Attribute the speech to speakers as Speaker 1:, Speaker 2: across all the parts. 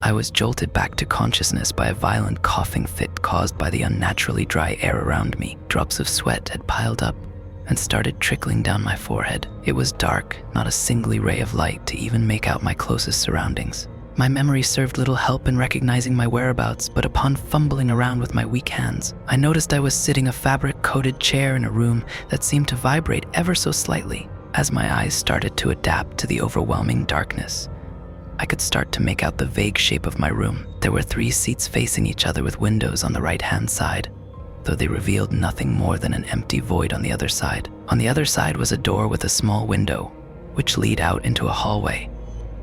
Speaker 1: I was jolted back to consciousness by a violent coughing fit caused by the unnaturally dry air around me. Drops of sweat had piled up and started trickling down my forehead. It was dark, not a single ray of light to even make out my closest surroundings. My memory served little help in recognizing my whereabouts, but upon fumbling around with my weak hands, I noticed I was sitting a fabric-coated chair in a room that seemed to vibrate ever so slightly. As my eyes started to adapt to the overwhelming darkness, I could start to make out the vague shape of my room. There were 3 seats facing each other with windows on the right-hand side, though they revealed nothing more than an empty void on the other side. On the other side was a door with a small window, which led out into a hallway,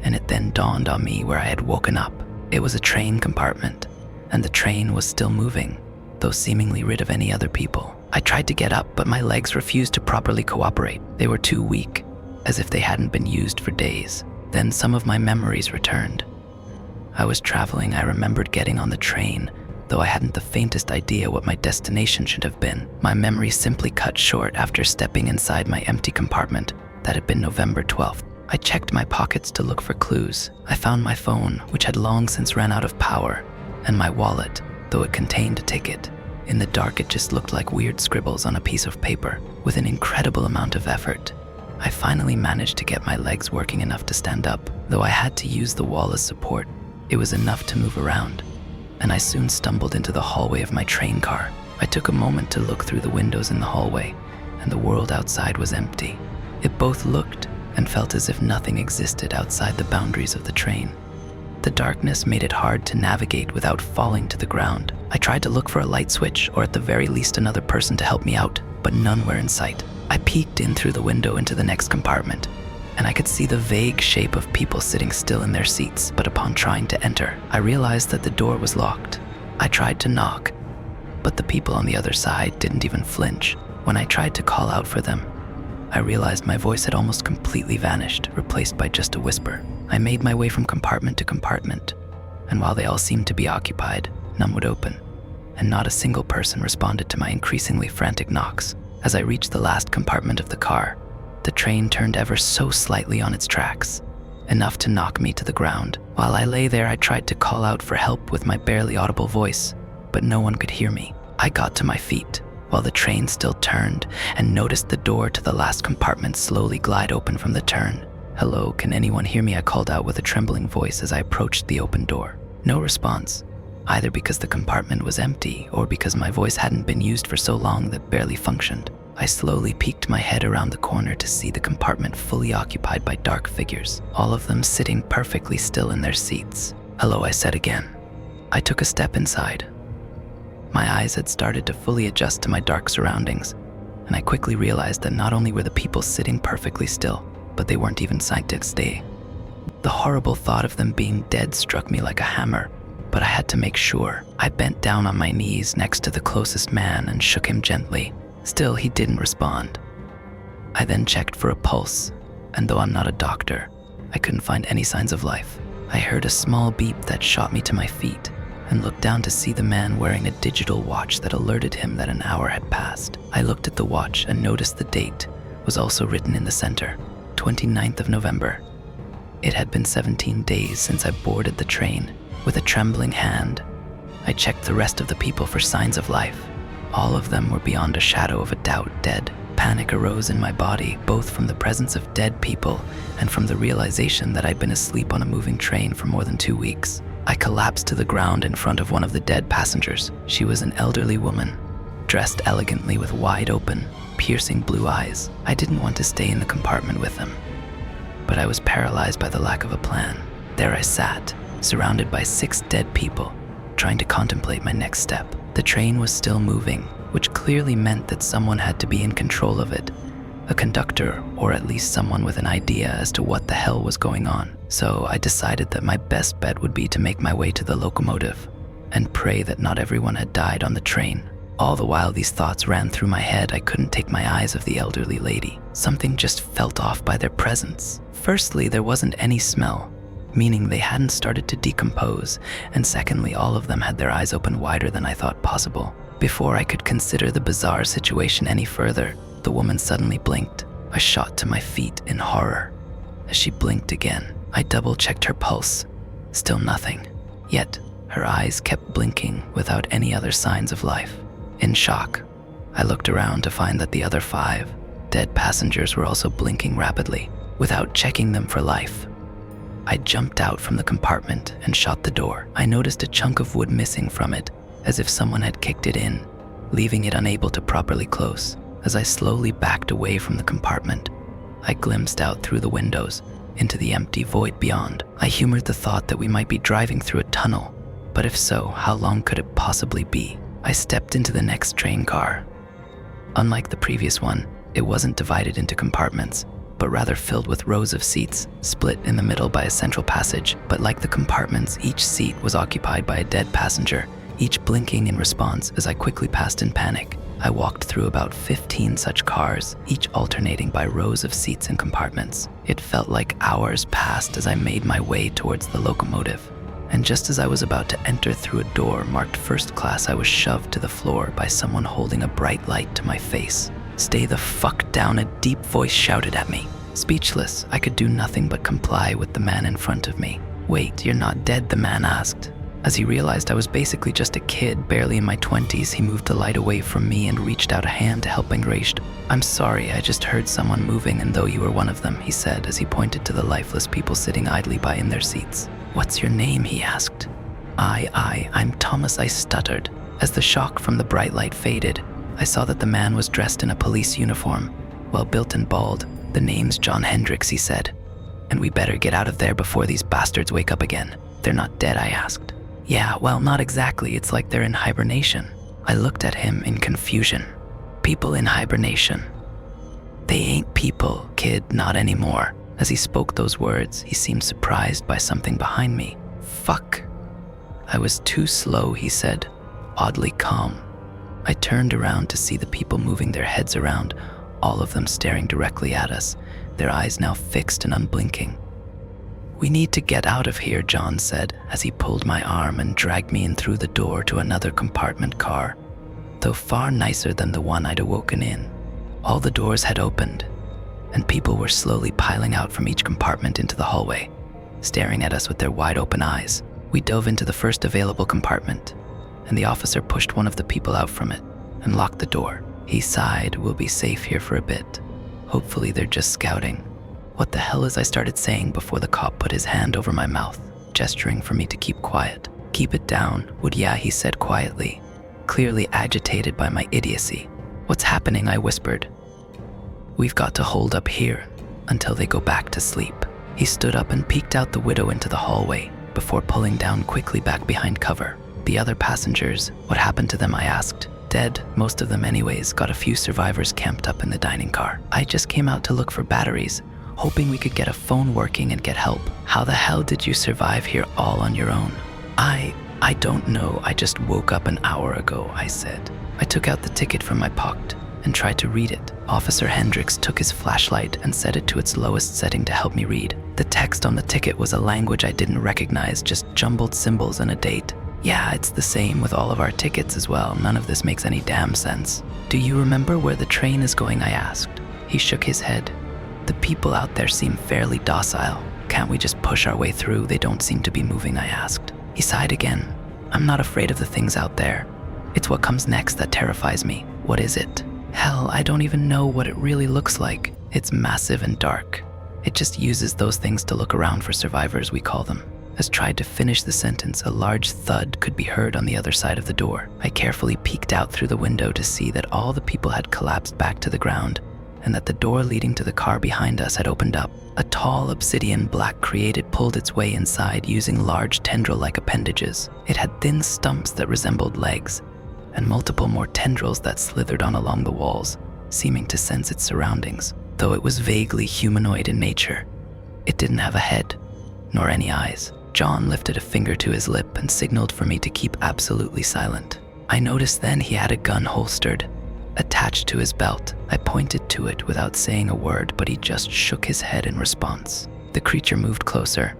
Speaker 1: and it then dawned on me where I had woken up. It was a train compartment, and the train was still moving, though seemingly rid of any other people. I tried to get up, but my legs refused to properly cooperate. They were too weak, as if they hadn't been used for days. Then some of my memories returned. I was traveling. I remembered getting on the train, though I hadn't the faintest idea what my destination should have been. My memory simply cut short after stepping inside my empty compartment. That had been November 12th. I checked my pockets to look for clues. I found my phone, which had long since ran out of power, and my wallet, though it contained a ticket. In the dark, it just looked like weird scribbles on a piece of paper. With an incredible amount of effort, I finally managed to get my legs working enough to stand up. Though I had to use the wall as support, it was enough to move around, and I soon stumbled into the hallway of my train car. I took a moment to look through the windows in the hallway, and the world outside was empty. It both looked and felt as if nothing existed outside the boundaries of the train. The darkness made it hard to navigate without falling to the ground. I tried to look for a light switch, or at the very least another person to help me out, but none were in sight. I peeked in through the window into the next compartment, and I could see the vague shape of people sitting still in their seats, but upon trying to enter, I realized that the door was locked. I tried to knock, but the people on the other side didn't even flinch. When I tried to call out for them, I realized my voice had almost completely vanished, replaced by just a whisper. I made my way from compartment to compartment, and while they all seemed to be occupied, none would open, and not a single person responded to my increasingly frantic knocks. As I reached the last compartment of the car, the train turned ever so slightly on its tracks, enough to knock me to the ground. While I lay there, I tried to call out for help with my barely audible voice, but no one could hear me. I got to my feet while the train still turned and noticed the door to the last compartment slowly glide open from the turn. "Hello, can anyone hear me?" I called out with a trembling voice as I approached the open door. No response, either because the compartment was empty or because my voice hadn't been used for so long that barely functioned. I slowly peeked my head around the corner to see the compartment fully occupied by dark figures, all of them sitting perfectly still in their seats. "Hello," I said again. I took a step inside. My eyes had started to fully adjust to my dark surroundings, and I quickly realized that not only were the people sitting perfectly still, but they weren't even signed to stay. The horrible thought of them being dead struck me like a hammer, but I had to make sure. I bent down on my knees next to the closest man and shook him gently. Still, he didn't respond. I then checked for a pulse, and though I'm not a doctor, I couldn't find any signs of life. I heard a small beep that shot me to my feet, and looked down to see the man wearing a digital watch that alerted him that an hour had passed. I looked at the watch and noticed the date was also written in the center, 29th of November. It had been 17 days since I boarded the train. With a trembling hand, I checked the rest of the people for signs of life. All of them were beyond a shadow of a doubt dead. Panic arose in my body, both from the presence of dead people and from the realization that I'd been asleep on a moving train for more than 2 weeks. I collapsed to the ground in front of one of the dead passengers. She was an elderly woman, dressed elegantly with wide open, piercing blue eyes. I didn't want to stay in the compartment with them, but I was paralyzed by the lack of a plan. There I sat, surrounded by 6 dead people, trying to contemplate my next step. The train was still moving, which clearly meant that someone had to be in control of it, a conductor or at least someone with an idea as to what the hell was going on. So I decided that my best bet would be to make my way to the locomotive and pray that not everyone had died on the train. All the while these thoughts ran through my head, I couldn't take my eyes off the elderly lady. Something just felt off by their presence. Firstly, there wasn't any smell, meaning they hadn't started to decompose, and secondly, all of them had their eyes open wider than I thought possible. Before I could consider the bizarre situation any further, the woman suddenly blinked. I shot to my feet in horror. As she blinked again, I double-checked her pulse. Still nothing. Yet, her eyes kept blinking without any other signs of life. In shock, I looked around to find that the other 5 dead passengers were also blinking rapidly, without checking them for life. I jumped out from the compartment and shut the door. I noticed a chunk of wood missing from it, as if someone had kicked it in, leaving it unable to properly close. As I slowly backed away from the compartment, I glimpsed out through the windows into the empty void beyond. I humored the thought that we might be driving through a tunnel, but if so, how long could it possibly be? I stepped into the next train car. Unlike the previous one, it wasn't divided into compartments, but rather filled with rows of seats, split in the middle by a central passage. But like the compartments, each seat was occupied by a dead passenger, each blinking in response as I quickly passed in panic. I walked through about 15 such cars, each alternating by rows of seats and compartments. It felt like hours passed as I made my way towards the locomotive. And just as I was about to enter through a door marked first class, I was shoved to the floor by someone holding a bright light to my face. "Stay the fuck down," a deep voice shouted at me. Speechless, I could do nothing but comply with the man in front of me. "Wait, you're not dead?" the man asked. As he realized I was basically just a kid, barely in my 20s, he moved the light away from me and reached out a hand to help enraged. "I'm sorry, I just heard someone moving and though you were one of them," he said as he pointed to the lifeless people sitting idly by in their seats. "What's your name?" he asked. I'm Thomas," I stuttered. As the shock from the bright light faded, I saw that the man was dressed in a police uniform, well-built and bald. "The name's John Hendricks," he said. "And we better get out of there before these bastards wake up again." "They're not dead?" I asked. "Yeah, well, not exactly. It's like they're in hibernation." I looked at him in confusion. "People in hibernation? They ain't people, kid, not anymore." As he spoke those words, he seemed surprised by something behind me. "Fuck." "I was too slow," he said, oddly calm. I turned around to see the people moving their heads around, all of them staring directly at us, their eyes now fixed and unblinking. "We need to get out of here," John said, as he pulled my arm and dragged me in through the door to another compartment car, though far nicer than the one I'd awoken in. All the doors had opened, and people were slowly piling out from each compartment into the hallway, staring at us with their wide-open eyes. We dove into the first available compartment, and the officer pushed one of the people out from it and locked the door. He sighed, "We'll be safe here for a bit. Hopefully they're just scouting." "What the hell?" I started saying before the cop put his hand over my mouth, gesturing for me to keep quiet. "Keep it down, would ya?" he said quietly, clearly agitated by my idiocy. "What's happening?" I whispered. "We've got to hold up here until they go back to sleep." He stood up and peeked out the window into the hallway before pulling down quickly back behind cover. "The other passengers, what happened to them?" I asked. "Dead, most of them anyways. Got a few survivors camped up in the dining car. I just came out to look for batteries, hoping we could get a phone working and get help." "How the hell did you survive here all on your own?" I don't know. I just woke up an hour ago," I said. I took out the ticket from my pocket and tried to read it. Officer Hendricks took his flashlight and set it to its lowest setting to help me read. The text on the ticket was a language I didn't recognize, just jumbled symbols and a date. "Yeah, it's the same with all of our tickets as well. None of this makes any damn sense." "Do you remember where the train is going?" I asked. He shook his head. "The people out there seem fairly docile. Can't we just push our way through? They don't seem to be moving," I asked. He sighed again. "I'm not afraid of the things out there. It's what comes next that terrifies me." "What is it?" "Hell, I don't even know what it really looks like. It's massive and dark. It just uses those things to look around for survivors, we call them." As tried to finish the sentence, a large thud could be heard on the other side of the door. I carefully peeked out through the window to see that all the people had collapsed back to the ground, and that the door leading to the car behind us had opened up. A tall obsidian black created pulled its way inside using large tendril-like appendages. It had thin stumps that resembled legs, and multiple more tendrils that slithered on along the walls, seeming to sense its surroundings. Though it was vaguely humanoid in nature, it didn't have a head, nor any eyes. John lifted a finger to his lip and signaled for me to keep absolutely silent. I noticed then he had a gun holstered, attached to his belt. I pointed to it without saying a word, but he just shook his head in response. The creature moved closer,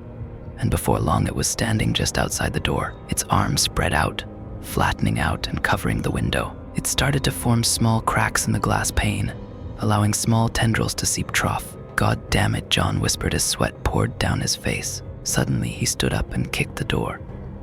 Speaker 1: and before long it was standing just outside the door, its arms spread out, flattening out and covering the window. It started to form small cracks in the glass pane, allowing small tendrils to seep trough. "God damn it," John whispered as sweat poured down his face. Suddenly he stood up and kicked the door,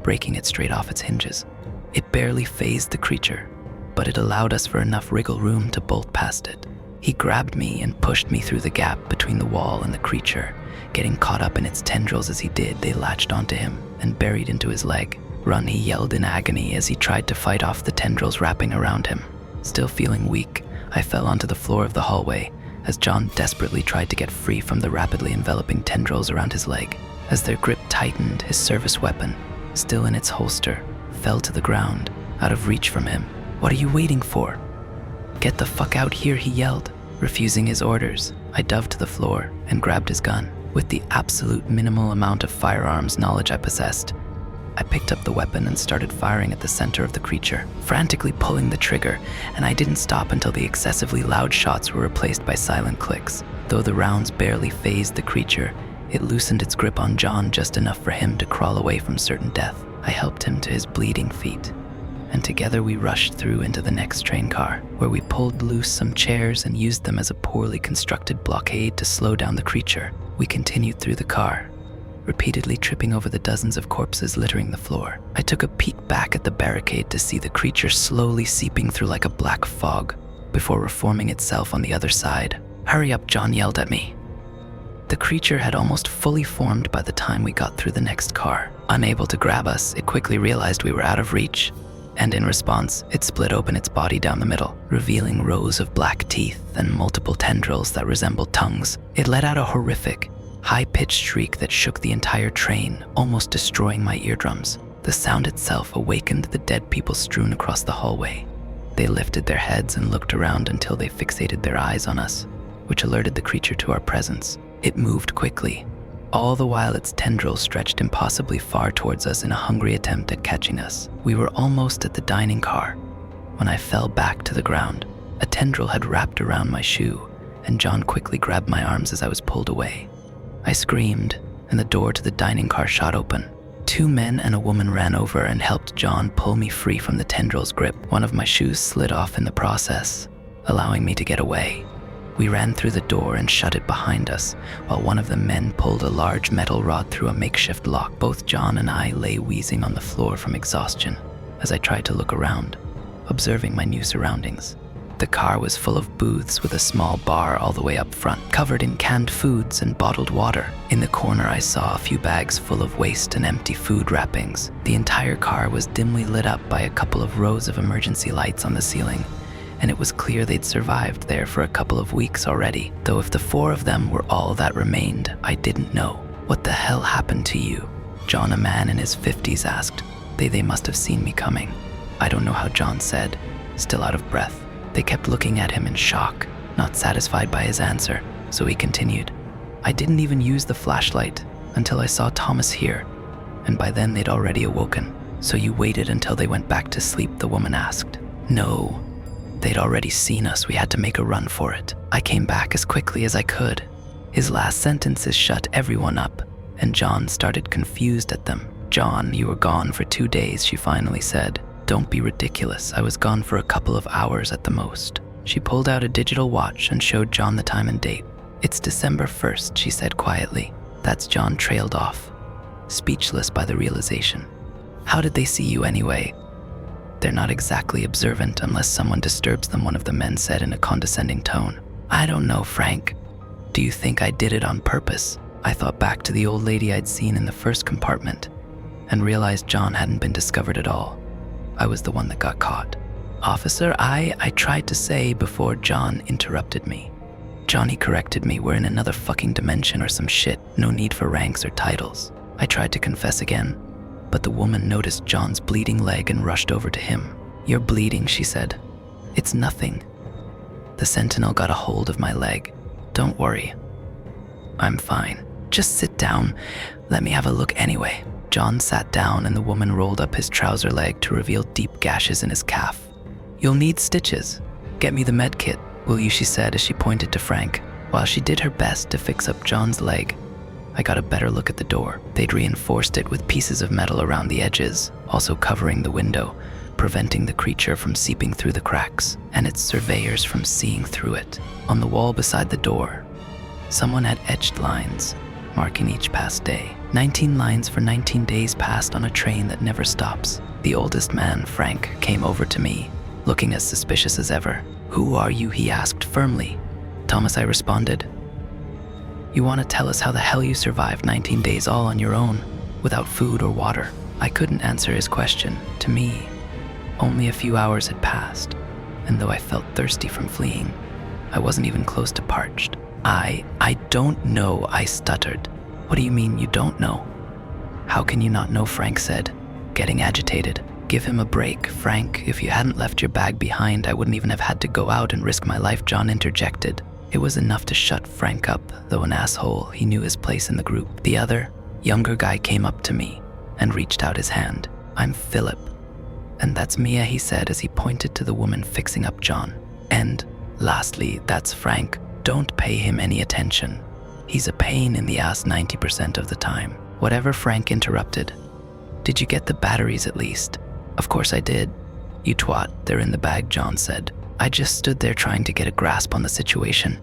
Speaker 1: breaking it straight off its hinges. It barely fazed the creature, but it allowed us for enough wriggle room to bolt past it. He grabbed me and pushed me through the gap between the wall and the creature. Getting caught up in its tendrils as he did, they latched onto him and buried into his leg. "Run," he yelled in agony as he tried to fight off the tendrils wrapping around him. Still feeling weak, I fell onto the floor of the hallway as John desperately tried to get free from the rapidly enveloping tendrils around his leg. As their grip tightened, his service weapon, still in its holster, fell to the ground, out of reach from him. "What are you waiting for? Get the fuck out here," he yelled. Refusing his orders, I dove to the floor and grabbed his gun. With the absolute minimal amount of firearms knowledge I possessed, I picked up the weapon and started firing at the center of the creature, frantically pulling the trigger, and I didn't stop until the excessively loud shots were replaced by silent clicks. Though the rounds barely fazed the creature, it loosened its grip on John just enough for him to crawl away from certain death. I helped him to his bleeding feet, and together we rushed through into the next train car, where we pulled loose some chairs and used them as a poorly constructed blockade to slow down the creature. We continued through the car, repeatedly tripping over the dozens of corpses littering the floor. I took a peek back at the barricade to see the creature slowly seeping through like a black fog before reforming itself on the other side. "Hurry up," John yelled at me. The creature had almost fully formed by the time we got through the next car. Unable to grab us, it quickly realized we were out of reach, and in response, it split open its body down the middle, revealing rows of black teeth and multiple tendrils that resembled tongues. It let out a horrific, high-pitched shriek that shook the entire train, almost destroying my eardrums. The sound itself awakened the dead people strewn across the hallway. They lifted their heads and looked around until they fixated their eyes on us, which alerted the creature to our presence. It moved quickly, all the while its tendrils stretched impossibly far towards us in a hungry attempt at catching us. We were almost at the dining car when I fell back to the ground. A tendril had wrapped around my shoe, and John quickly grabbed my arms as I was pulled away. I screamed, and the door to the dining car shot open. 2 men and a woman ran over and helped John pull me free from the tendril's grip. One of my shoes slid off in the process, allowing me to get away. We ran through the door and shut it behind us, while one of the men pulled a large metal rod through a makeshift lock. Both John and I lay wheezing on the floor from exhaustion as I tried to look around, observing my new surroundings. The car was full of booths with a small bar all the way up front, covered in canned foods and bottled water. In the corner, I saw a few bags full of waste and empty food wrappings. The entire car was dimly lit up by a couple of rows of emergency lights on the ceiling, and it was clear they'd survived there for a couple of weeks already. Though if the 4 of them were all that remained, I didn't know. "What the hell happened to you?" John, a man in his 50s, asked. They must have seen me coming. "I don't know how," John said, still out of breath. They kept looking at him in shock, not satisfied by his answer, so he continued. "I didn't even use the flashlight until I saw Thomas here, and by then they'd already awoken." "So you waited until they went back to sleep?" the woman asked. "No. They'd already seen us. We had to make a run for it. I came back as quickly as I could." His last sentences shut everyone up, and John started confused at them. "John, you were gone for 2 days, she finally said. "Don't be ridiculous. I was gone for a couple of hours at the most." She pulled out a digital watch and showed John the time and date. "It's December 1st, she said quietly. That's John trailed off, speechless by the realization. "How did they see you anyway?" "They're not exactly observant unless someone disturbs them," one of the men said in a condescending tone. "I don't know, Frank. Do you think I did it on purpose?" I thought back to the old lady I'd seen in the first compartment and realized John hadn't been discovered at all. I was the one that got caught. "Officer, I tried to say before John interrupted me. Johnny corrected me. "We're in another fucking dimension or some shit. No need for ranks or titles." I tried to confess again, but the woman noticed John's bleeding leg and rushed over to him. "You're bleeding," she said. "It's nothing." The sentinel got a hold of my leg. "Don't worry. I'm fine. Just sit down. Let me have a look anyway." John sat down and the woman rolled up his trouser leg to reveal deep gashes in his calf. "You'll need stitches. Get me the med kit, will you?" she said as she pointed to Frank. While she did her best to fix up John's leg, I got a better look at the door. They'd reinforced it with pieces of metal around the edges, also covering the window, preventing the creature from seeping through the cracks, and its surveyors from seeing through it. On the wall beside the door, someone had etched lines, marking each past day. 19 lines for 19 days passed on a train that never stops. The oldest man, Frank, came over to me, looking as suspicious as ever. "Who are you?" he asked firmly. "Thomas," I responded. "You want to tell us how the hell you survived 19 days all on your own, without food or water?" I couldn't answer his question. To me, only a few hours had passed, and though I felt thirsty from fleeing, I wasn't even close to parched. I don't know," I stuttered. "What do you mean you don't know?" "How can you not know?" Frank said, getting agitated. "Give him a break, Frank. If you hadn't left your bag behind, I wouldn't even have had to go out and risk my life," John interjected. It was enough to shut Frank up, though an asshole, he knew his place in the group. The other, younger guy came up to me and reached out his hand. "I'm Philip." "And that's Mia," he said as he pointed to the woman fixing up John. "And lastly, that's Frank. Don't pay him any attention. He's a pain in the ass 90% of the time." Whatever, Frank interrupted. "Did you get the batteries at least?" "Of course I did." "You twat, they're in the bag," John said. I just stood there trying to get a grasp on the situation,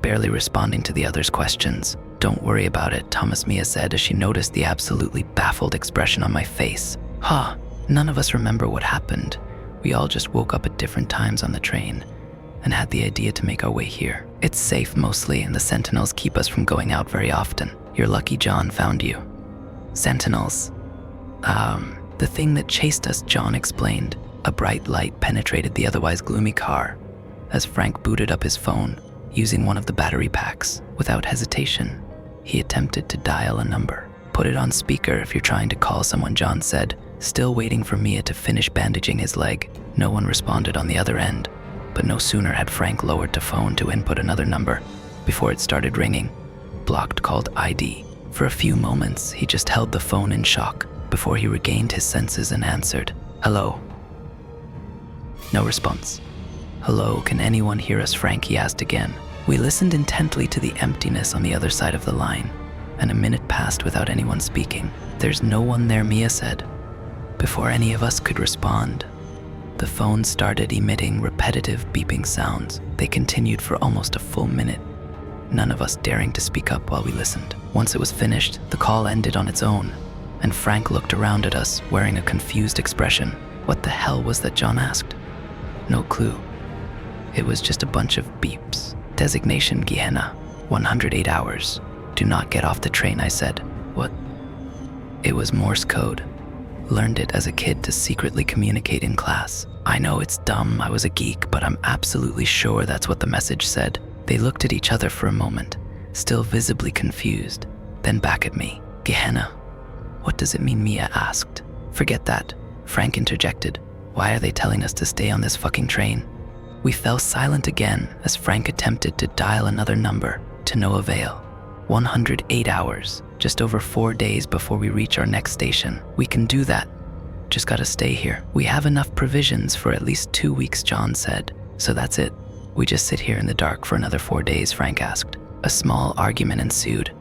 Speaker 1: barely responding to the others' questions. "Don't worry about it," Thomas Mia said as she noticed the absolutely baffled expression on my face. None of us remember what happened. We all just woke up at different times on the train and had the idea to make our way here. It's safe mostly, and the sentinels keep us from going out very often. You're lucky John found you." "Sentinels? The thing that chased us," John explained. A bright light penetrated the otherwise gloomy car as Frank booted up his phone, using one of the battery packs. Without hesitation, he attempted to dial a number. "Put it on speaker if you're trying to call someone," John said, still waiting for Mia to finish bandaging his leg. No one responded on the other end, but no sooner had Frank lowered the phone to input another number before it started ringing. Blocked called ID. For a few moments, he just held the phone in shock before he regained his senses and answered. "Hello?" No response. "Hello, can anyone hear us, Frank?" he asked again. We listened intently to the emptiness on the other side of the line, and a minute passed without anyone speaking. "There's no one there," Mia said. Before any of us could respond, the phone started emitting repetitive beeping sounds. They continued for almost a full minute, none of us daring to speak up while we listened. Once it was finished, the call ended on its own, and Frank looked around at us, wearing a confused expression. "What the hell was that?" John asked. "No clue. It was just a bunch of beeps." "Designation Gehenna, 108 hours. Do not get off the train," I said. "What?" It was Morse code. Learned it as a kid to secretly communicate in class. I know it's dumb, I was a geek, but I'm absolutely sure that's what the message said. They looked at each other for a moment, still visibly confused, then back at me. "Gehenna, what does it mean?" Mia asked. "Forget that," Frank interjected. "Why are they telling us to stay on this fucking train?" We fell silent again as Frank attempted to dial another number, to no avail. 108 hours, just over 4 days before we reach our next station. "We can do that. Just gotta stay here. We have enough provisions for at least 2 weeks," John said. "So that's it. We just sit here in the dark for another 4 days, Frank asked. A small argument ensued,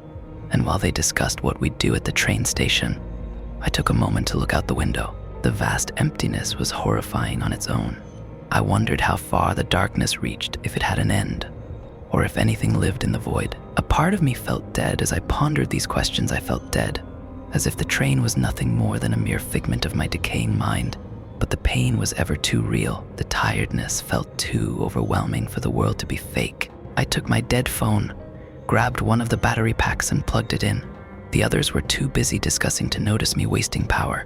Speaker 1: and while they discussed what we'd do at the train station, I took a moment to look out the window. The vast emptiness was horrifying on its own. I wondered how far the darkness reached, if it had an end, or if anything lived in the void. A part of me felt dead. As I pondered these questions, I felt dead, as if the train was nothing more than a mere figment of my decaying mind. But the pain was ever too real. The tiredness felt too overwhelming for the world to be fake. I took my dead phone, grabbed one of the battery packs and plugged it in. The others were too busy discussing to notice me wasting power,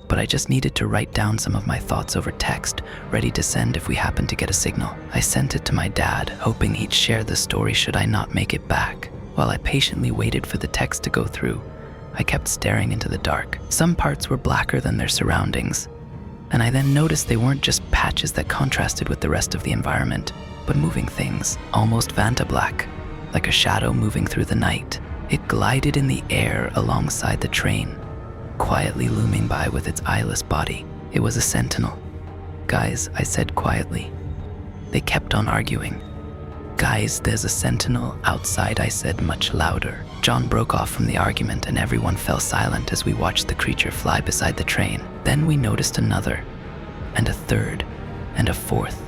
Speaker 1: but I just needed to write down some of my thoughts over text, ready to send if we happened to get a signal. I sent it to my dad, hoping he'd share the story should I not make it back. While I patiently waited for the text to go through, I kept staring into the dark. Some parts were blacker than their surroundings, and I then noticed they weren't just patches that contrasted with the rest of the environment, but moving things, almost Vanta black, like a shadow moving through the night. It glided in the air alongside the train, quietly looming by with its eyeless body. It was a sentinel. "Guys," I said quietly. They kept on arguing. "Guys, there's a sentinel outside," I said much louder. John broke off from the argument and everyone fell silent as we watched the creature fly beside the train. Then we noticed another, and a third, and a fourth,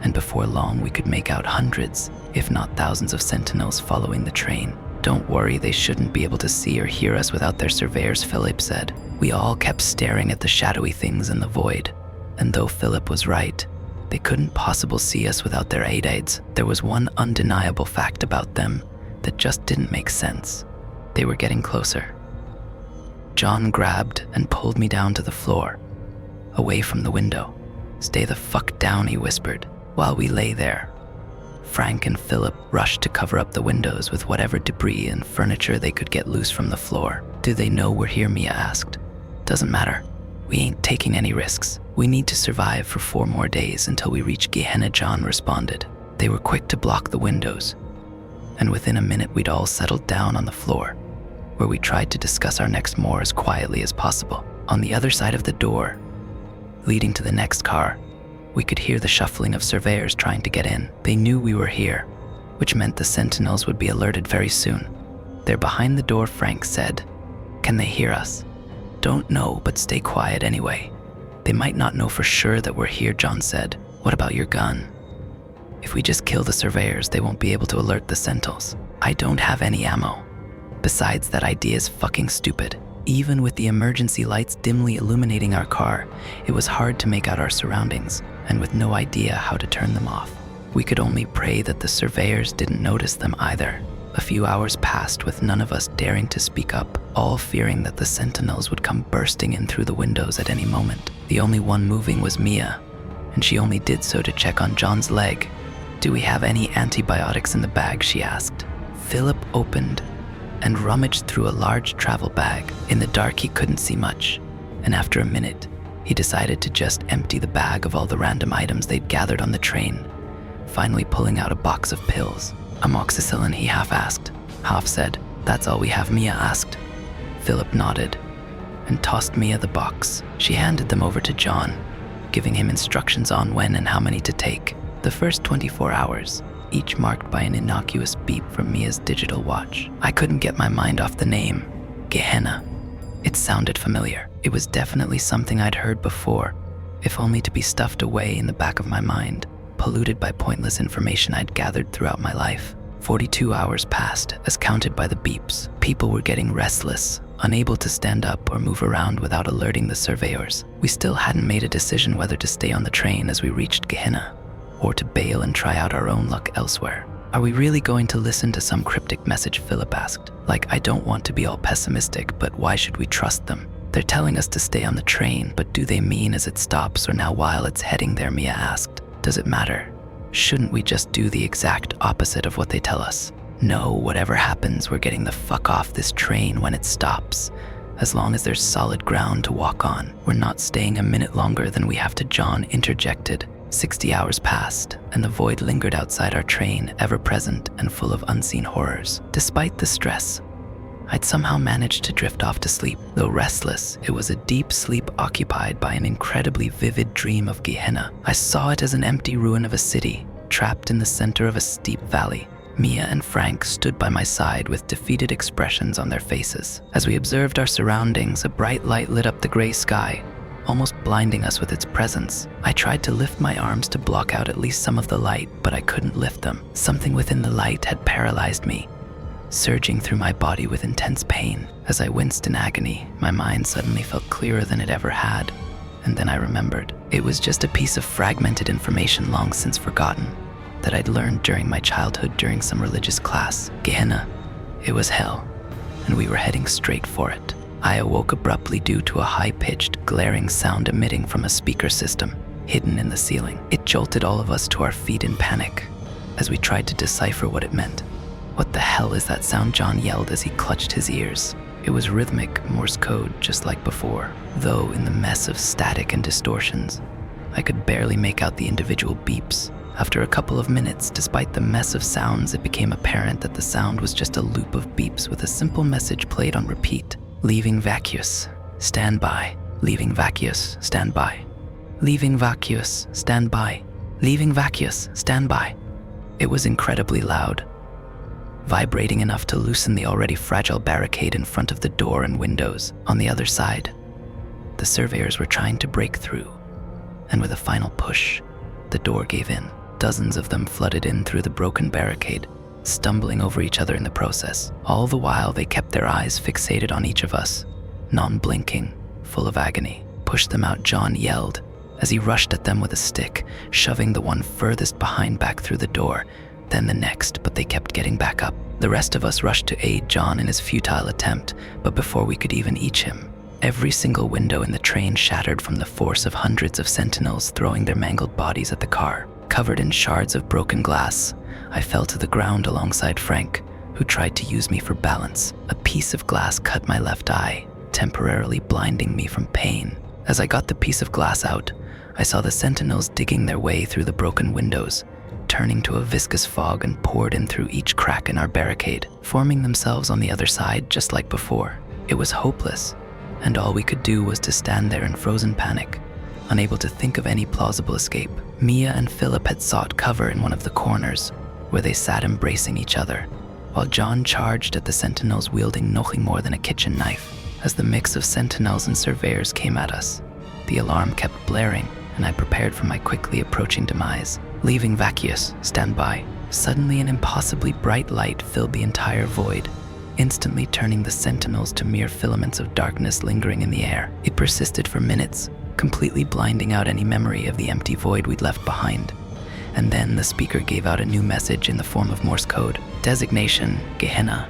Speaker 1: and before long we could make out hundreds, if not thousands of sentinels following the train. Don't worry, they shouldn't be able to see or hear us without their surveyors, Philip said. We all kept staring at the shadowy things in the void, and though Philip was right, they couldn't possibly see us without their aids. There was one undeniable fact about them that just didn't make sense. They were getting closer. John grabbed and pulled me down to the floor, away from the window. "Stay the fuck down," he whispered, while we lay there. Frank and Philip rushed to cover up the windows with whatever debris and furniture they could get loose from the floor. "Do they know we're here?" Mia asked. "Doesn't matter. We ain't taking any risks. We need to survive for 4 more days until we reach Gehenna," John responded. They were quick to block the windows, and within a minute we'd all settled down on the floor, where we tried to discuss our next more as quietly as possible. On the other side of the door, leading to the next car, we could hear the shuffling of surveyors trying to get in. They knew we were here, which meant the sentinels would be alerted very soon. "They're behind the door," Frank said. "Can they hear us?" "Don't know, but stay quiet anyway. They might not know for sure that we're here," John said. "What about your gun? If we just kill the surveyors, they won't be able to alert the sentinels." "I don't have any ammo. Besides, that idea is fucking stupid." Even with the emergency lights dimly illuminating our car, it was hard to make out our surroundings, and with no idea how to turn them off. We could only pray that the surveyors didn't notice them either. A few hours passed with none of us daring to speak up, all fearing that the sentinels would come bursting in through the windows at any moment. The only one moving was Mia, and she only did so to check on John's leg. "Do we have any antibiotics in the bag?" she asked. Philip opened and rummaged through a large travel bag. In the dark, he couldn't see much, and after a minute, he decided to just empty the bag of all the random items they'd gathered on the train, finally pulling out a box of pills. "Amoxicillin?" he half asked. Half said. "That's all we have?" Mia asked. Philip nodded and tossed Mia the box. She handed them over to John, giving him instructions on when and how many to take. The first 24 hours, each marked by an innocuous beep from Mia's digital watch. I couldn't get my mind off the name, Gehenna. It sounded familiar. It was definitely something I'd heard before, if only to be stuffed away in the back of my mind, polluted by pointless information I'd gathered throughout my life. 42 hours passed, as counted by the beeps. People were getting restless, unable to stand up or move around without alerting the surveyors. We still hadn't made a decision whether to stay on the train as we reached Gehenna, or to bail and try out our own luck elsewhere. "Are we really going to listen to some cryptic message?" Philip asked. "Like, I don't want to be all pessimistic, but why should we trust them? They're telling us to stay on the train, but do they mean as it stops or now while it's heading there?" Mia asked. "Does it matter? Shouldn't we just do the exact opposite of what they tell us? No, whatever happens, we're getting the fuck off this train when it stops. As long as there's solid ground to walk on, we're not staying a minute longer than we have to," John interjected. 60 hours passed, and the void lingered outside our train, ever present and full of unseen horrors. Despite the stress, I'd somehow managed to drift off to sleep. Though restless, it was a deep sleep occupied by an incredibly vivid dream of Gehenna. I saw it as an empty ruin of a city, trapped in the center of a steep valley. Mia and Frank stood by my side with defeated expressions on their faces. As we observed our surroundings, a bright light lit up the gray sky, almost blinding us with its presence. I tried to lift my arms to block out at least some of the light, but I couldn't lift them. Something within the light had paralyzed me, surging through my body with intense pain. As I winced in agony, my mind suddenly felt clearer than it ever had, and then I remembered. It was just a piece of fragmented information long since forgotten, that I'd learned during my childhood during some religious class. Gehenna, it was hell, and we were heading straight for it. I awoke abruptly due to a high-pitched, glaring sound emitting from a speaker system hidden in the ceiling. It jolted all of us to our feet in panic as we tried to decipher what it meant. "What the hell is that sound?" John yelled as he clutched his ears. It was rhythmic Morse code, just like before, though in the mess of static and distortions, I could barely make out the individual beeps. After a couple of minutes, despite the mess of sounds, it became apparent that the sound was just a loop of beeps with a simple message played on repeat. "Leaving vacuous, stand by. Leaving vacuous, stand by. Leaving vacuous, stand by. Leaving vacuous, stand by." It was incredibly loud, vibrating enough to loosen the already fragile barricade in front of the door and windows. On the other side, the surveyors were trying to break through, and with a final push, the door gave in. Dozens of them flooded in through the broken barricade, stumbling over each other in the process. All the while, they kept their eyes fixated on each of us, non-blinking, full of agony. "Push them out," John yelled, as he rushed at them with a stick, shoving the one furthest behind back through the door, then the next, but they kept getting back up. The rest of us rushed to aid John in his futile attempt, but before we could even reach him, every single window in the train shattered from the force of hundreds of sentinels throwing their mangled bodies at the car. Covered in shards of broken glass, I fell to the ground alongside Frank, who tried to use me for balance. A piece of glass cut my left eye, temporarily blinding me from pain. As I got the piece of glass out, I saw the sentinels digging their way through the broken windows, turning to a viscous fog and poured in through each crack in our barricade, forming themselves on the other side just like before. It was hopeless, and all we could do was to stand there in frozen panic, unable to think of any plausible escape. Mia and Philip had sought cover in one of the corners, where they sat embracing each other, while John charged at the sentinels wielding nothing more than a kitchen knife. As the mix of sentinels and surveyors came at us, the alarm kept blaring, and I prepared for my quickly approaching demise. Leaving vacuous, stand by. Suddenly an impossibly bright light filled the entire void, instantly turning the sentinels to mere filaments of darkness lingering in the air. It persisted for minutes, completely blinding out any memory of the empty void we'd left behind. And then the speaker gave out a new message in the form of Morse code. "Designation, Gehenna.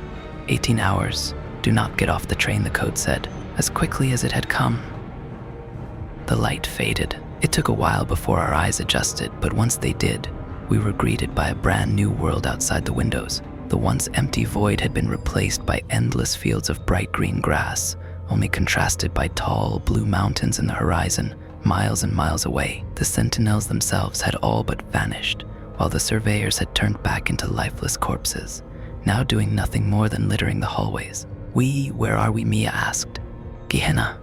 Speaker 1: 18 hours. Do not get off the train," the code said. As quickly as it had come, the light faded. It took a while before our eyes adjusted, but once they did, we were greeted by a brand new world outside the windows. The once empty void had been replaced by endless fields of bright green grass, only contrasted by tall, blue mountains in the horizon, miles and miles away. The sentinels themselves had all but vanished, while the surveyors had turned back into lifeless corpses, now doing nothing more than littering the hallways. Where are we?" Mia asked. "Gehenna."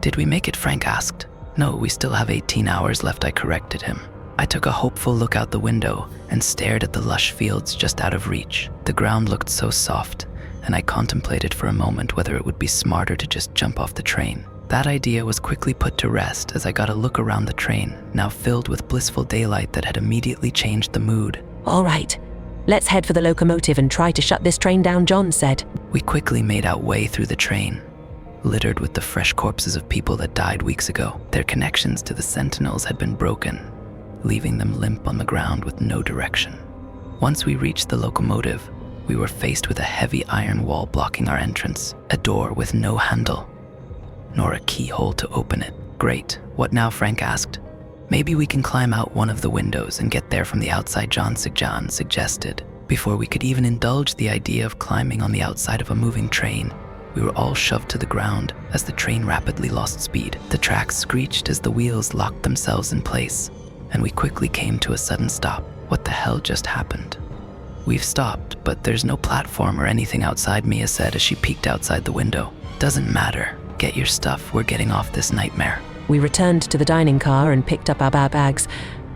Speaker 1: "Did we make it?" Frank asked. "No, we still have 18 hours left," I corrected him. I took a hopeful look out the window and stared at the lush fields just out of reach. The ground looked so soft, and I contemplated for a moment whether it would be smarter to just jump off the train. That idea was quickly put to rest as I got a look around the train, now filled with blissful daylight that had immediately changed the mood.
Speaker 2: "All right, let's head for the locomotive and try to shut this train down," John said.
Speaker 1: We quickly made our way through the train, littered with the fresh corpses of people that died weeks ago. Their connections to the sentinels had been broken, leaving them limp on the ground with no direction. Once we reached the locomotive, we were faced with a heavy iron wall blocking our entrance, a door with no handle, nor a keyhole to open it. "Great, what now?" Frank asked. "Maybe we can climb out one of the windows and get there from the outside," John suggested. Before we could even indulge the idea of climbing on the outside of a moving train, we were all shoved to the ground as the train rapidly lost speed. The tracks screeched as the wheels locked themselves in place, and we quickly came to a sudden stop. What the hell just happened? "We've stopped, but there's no platform or anything outside," Mia said as she peeked outside the window. "Doesn't matter. Get your stuff. We're getting off this nightmare."
Speaker 2: We returned to the dining car and picked up our bags,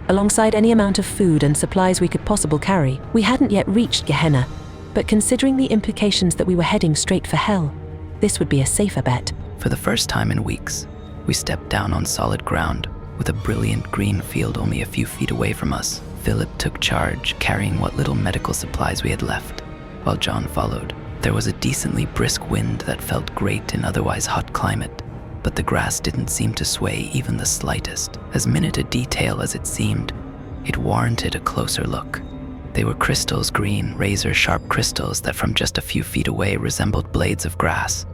Speaker 2: alongside any amount of food and supplies we could possibly carry. We hadn't yet reached Gehenna, but considering the implications that we were heading straight for hell, this would be a safer bet.
Speaker 1: For the first time in weeks, we stepped down on solid ground, with a brilliant green field only a few feet away from us. Philip took charge, carrying what little medical supplies we had left, while John followed. There was a decently brisk wind that felt great in otherwise hot climate, but the grass didn't seem to sway even the slightest. As minute a detail as it seemed, it warranted a closer look. They were crystals, green, razor-sharp crystals that from just a few feet away resembled blades of grass.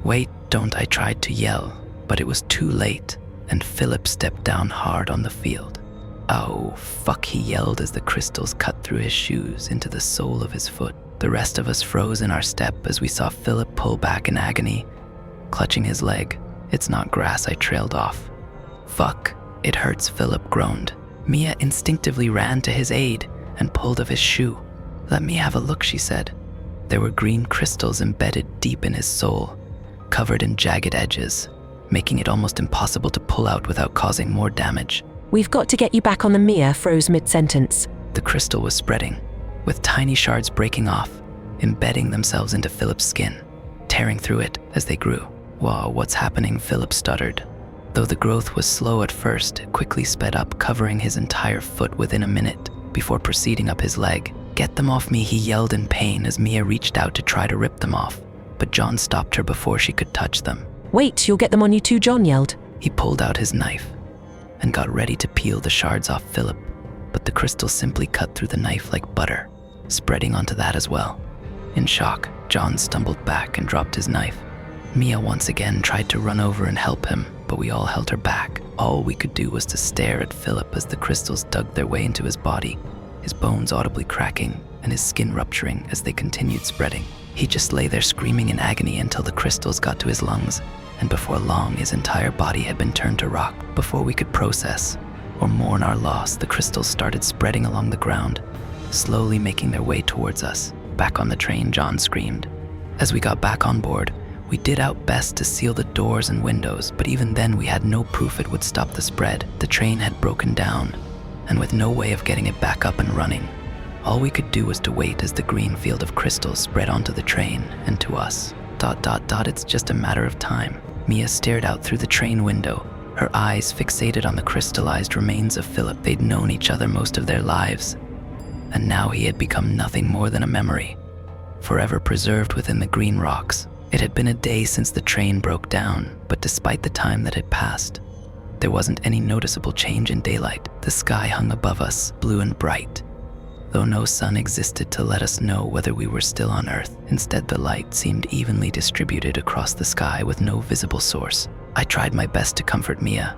Speaker 1: "Wait, don't," I tried to yell, but it was too late, and Philip stepped down hard on the field. "Oh, fuck," he yelled as the crystals cut through his shoes into the sole of his foot. The rest of us froze in our step as we saw Philip pull back in agony, clutching his leg. "It's not grass," I trailed off. "Fuck, it hurts," Philip groaned. Mia instinctively ran to his aid and pulled of his shoe. "Let me have a look," she said. There were green crystals embedded deep in his sole, covered in jagged edges, making it almost impossible to pull out without causing more damage.
Speaker 2: "We've got to get you back on the." Mia froze mid-sentence.
Speaker 1: The crystal was spreading, with tiny shards breaking off, embedding themselves into Philip's skin, tearing through it as they grew. "Whoa, what's happening?" Philip stuttered. Though the growth was slow at first, it quickly sped up, covering his entire foot within a minute before proceeding up his leg. "Get them off me," he yelled in pain as Mia reached out to try to rip them off, but John stopped her before she could touch them.
Speaker 2: "Wait, you'll get them on you too," John yelled.
Speaker 1: He pulled out his knife and got ready to peel the shards off Philip, but the crystal simply cut through the knife like butter, spreading onto that as well. In shock, John stumbled back and dropped his knife. Mia once again tried to run over and help him, but we all held her back. All we could do was to stare at Philip as the crystals dug their way into his body, his bones audibly cracking and his skin rupturing as they continued spreading. He just lay there screaming in agony until the crystals got to his lungs, and before long his entire body had been turned to rock. Before we could process or mourn our loss, the crystals started spreading along the ground, slowly making their way towards us. "Back on the train," John screamed. As we got back on board, we did our best to seal the doors and windows, but even then we had no proof it would stop the spread. The train had broken down, and with no way of getting it back up and running, all we could do was to wait as the green field of crystals spread onto the train and to us. ... It's just a matter of time. Mia stared out through the train window, her eyes fixated on the crystallized remains of Philip. They'd known each other most of their lives, and now he had become nothing more than a memory, forever preserved within the green rocks. It had been a day since the train broke down, but despite the time that had passed, there wasn't any noticeable change in daylight. The sky hung above us, blue and bright, though no sun existed to let us know whether we were still on Earth. Instead, the light seemed evenly distributed across the sky with no visible source. I tried my best to comfort Mia,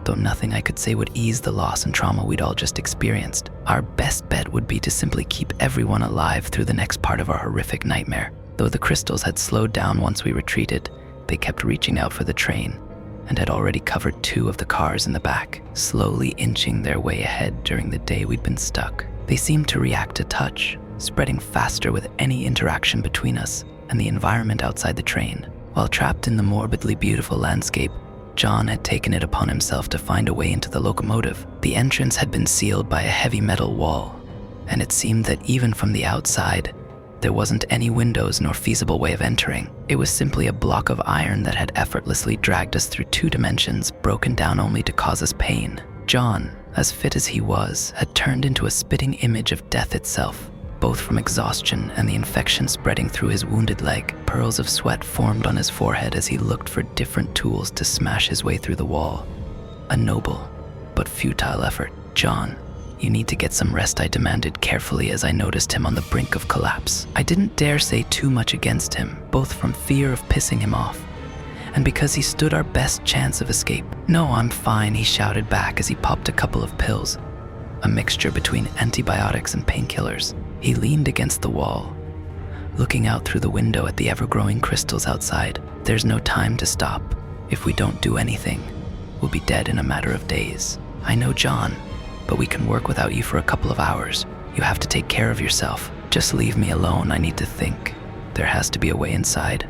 Speaker 1: though nothing I could say would ease the loss and trauma we'd all just experienced. Our best bet would be to simply keep everyone alive through the next part of our horrific nightmare. Though the crystals had slowed down once we retreated, they kept reaching out for the train and had already covered 2 of the cars in the back, slowly inching their way ahead during the day we'd been stuck. They seemed to react to touch, spreading faster with any interaction between us and the environment outside the train. While trapped in the morbidly beautiful landscape, John had taken it upon himself to find a way into the locomotive. The entrance had been sealed by a heavy metal wall, and it seemed that even from the outside, there wasn't any windows nor feasible way of entering. It was simply a block of iron that had effortlessly dragged us through 2 dimensions, broken down only to cause us pain. John, as fit as he was, had turned into a spitting image of death itself, both from exhaustion and the infection spreading through his wounded leg. Pearls of sweat formed on his forehead as he looked for different tools to smash his way through the wall. A noble but futile effort. "John, you need to get some rest," I demanded carefully as I noticed him on the brink of collapse. I didn't dare say too much against him, both from fear of pissing him off and because he stood our best chance of escape. "No, I'm fine," he shouted back as he popped a couple of pills, a mixture between antibiotics and painkillers. He leaned against the wall, looking out through the window at the ever-growing crystals outside. "There's no time to stop. If we don't do anything, we'll be dead in a matter of days." "I know, John, but we can work without you for a couple of hours. You have to take care of yourself. Just leave me alone. I need to think. There has to be a way inside."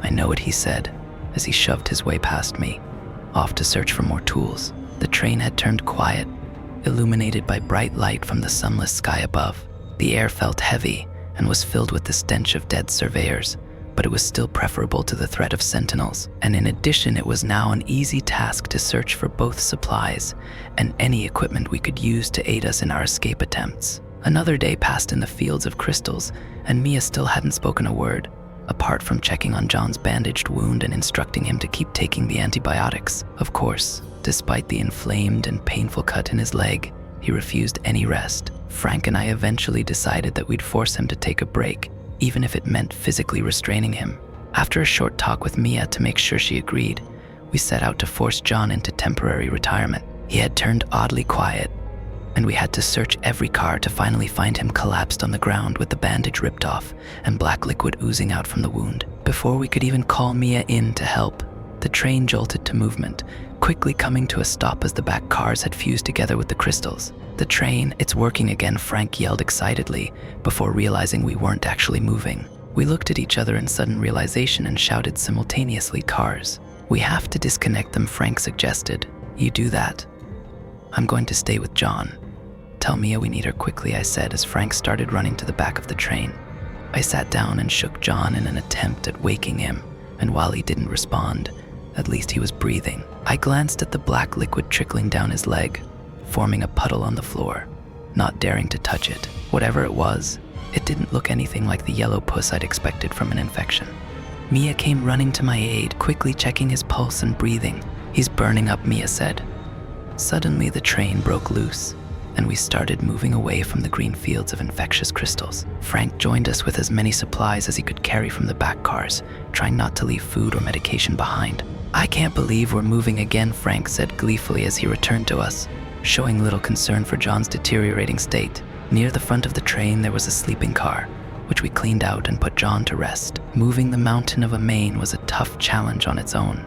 Speaker 1: "I know it," he said, as he shoved his way past me, off to search for more tools. The train had turned quiet, illuminated by bright light from the sunless sky above. The air felt heavy and was filled with the stench of dead surveyors, but it was still preferable to the threat of sentinels. And in addition, it was now an easy task to search for both supplies and any equipment we could use to aid us in our escape attempts. Another day passed in the fields of crystals, and Mia still hadn't spoken a word, apart from checking on John's bandaged wound and instructing him to keep taking the antibiotics. Of course, despite the inflamed and painful cut in his leg, he refused any rest. Frank and I eventually decided that we'd force him to take a break, even if it meant physically restraining him. After a short talk with Mia to make sure she agreed, we set out to force John into temporary retirement. He had turned oddly quiet, and we had to search every car to finally find him collapsed on the ground with the bandage ripped off and black liquid oozing out from the wound. Before we could even call Mia in to help, the train jolted to movement, quickly coming to a stop as the back cars had fused together with the crystals. "The train, it's working again," Frank yelled excitedly, before realizing we weren't actually moving. We looked at each other in sudden realization and shouted simultaneously, "Cars." "We have to disconnect them," Frank suggested. "You do that. I'm going to stay with John. Tell Mia we need her quickly," I said as Frank started running to the back of the train. I sat down and shook John in an attempt at waking him, and while he didn't respond, at least he was breathing. I glanced at the black liquid trickling down his leg, forming a puddle on the floor, not daring to touch it. Whatever it was, it didn't look anything like the yellow pus I'd expected from an infection. Mia came running to my aid, quickly checking his pulse and breathing. "He's burning up," Mia said. Suddenly, the train broke loose, and we started moving away from the green fields of infectious crystals. Frank joined us with as many supplies as he could carry from the back cars, trying not to leave food or medication behind. "I can't believe we're moving again," Frank said gleefully as he returned to us, showing little concern for John's deteriorating state. Near the front of the train, there was a sleeping car, which we cleaned out and put John to rest. Moving the mountain of a mane was a tough challenge on its own,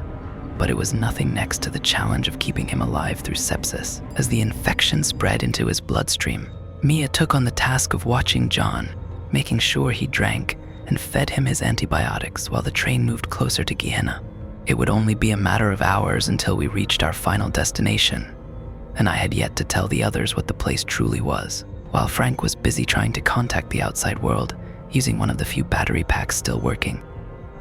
Speaker 1: but it was nothing next to the challenge of keeping him alive through sepsis. As the infection spread into his bloodstream, Mia took on the task of watching John, making sure he drank, and fed him his antibiotics while the train moved closer to Gehenna. It would only be a matter of hours until we reached our final destination, and I had yet to tell the others what the place truly was. While Frank was busy trying to contact the outside world, using one of the few battery packs still working,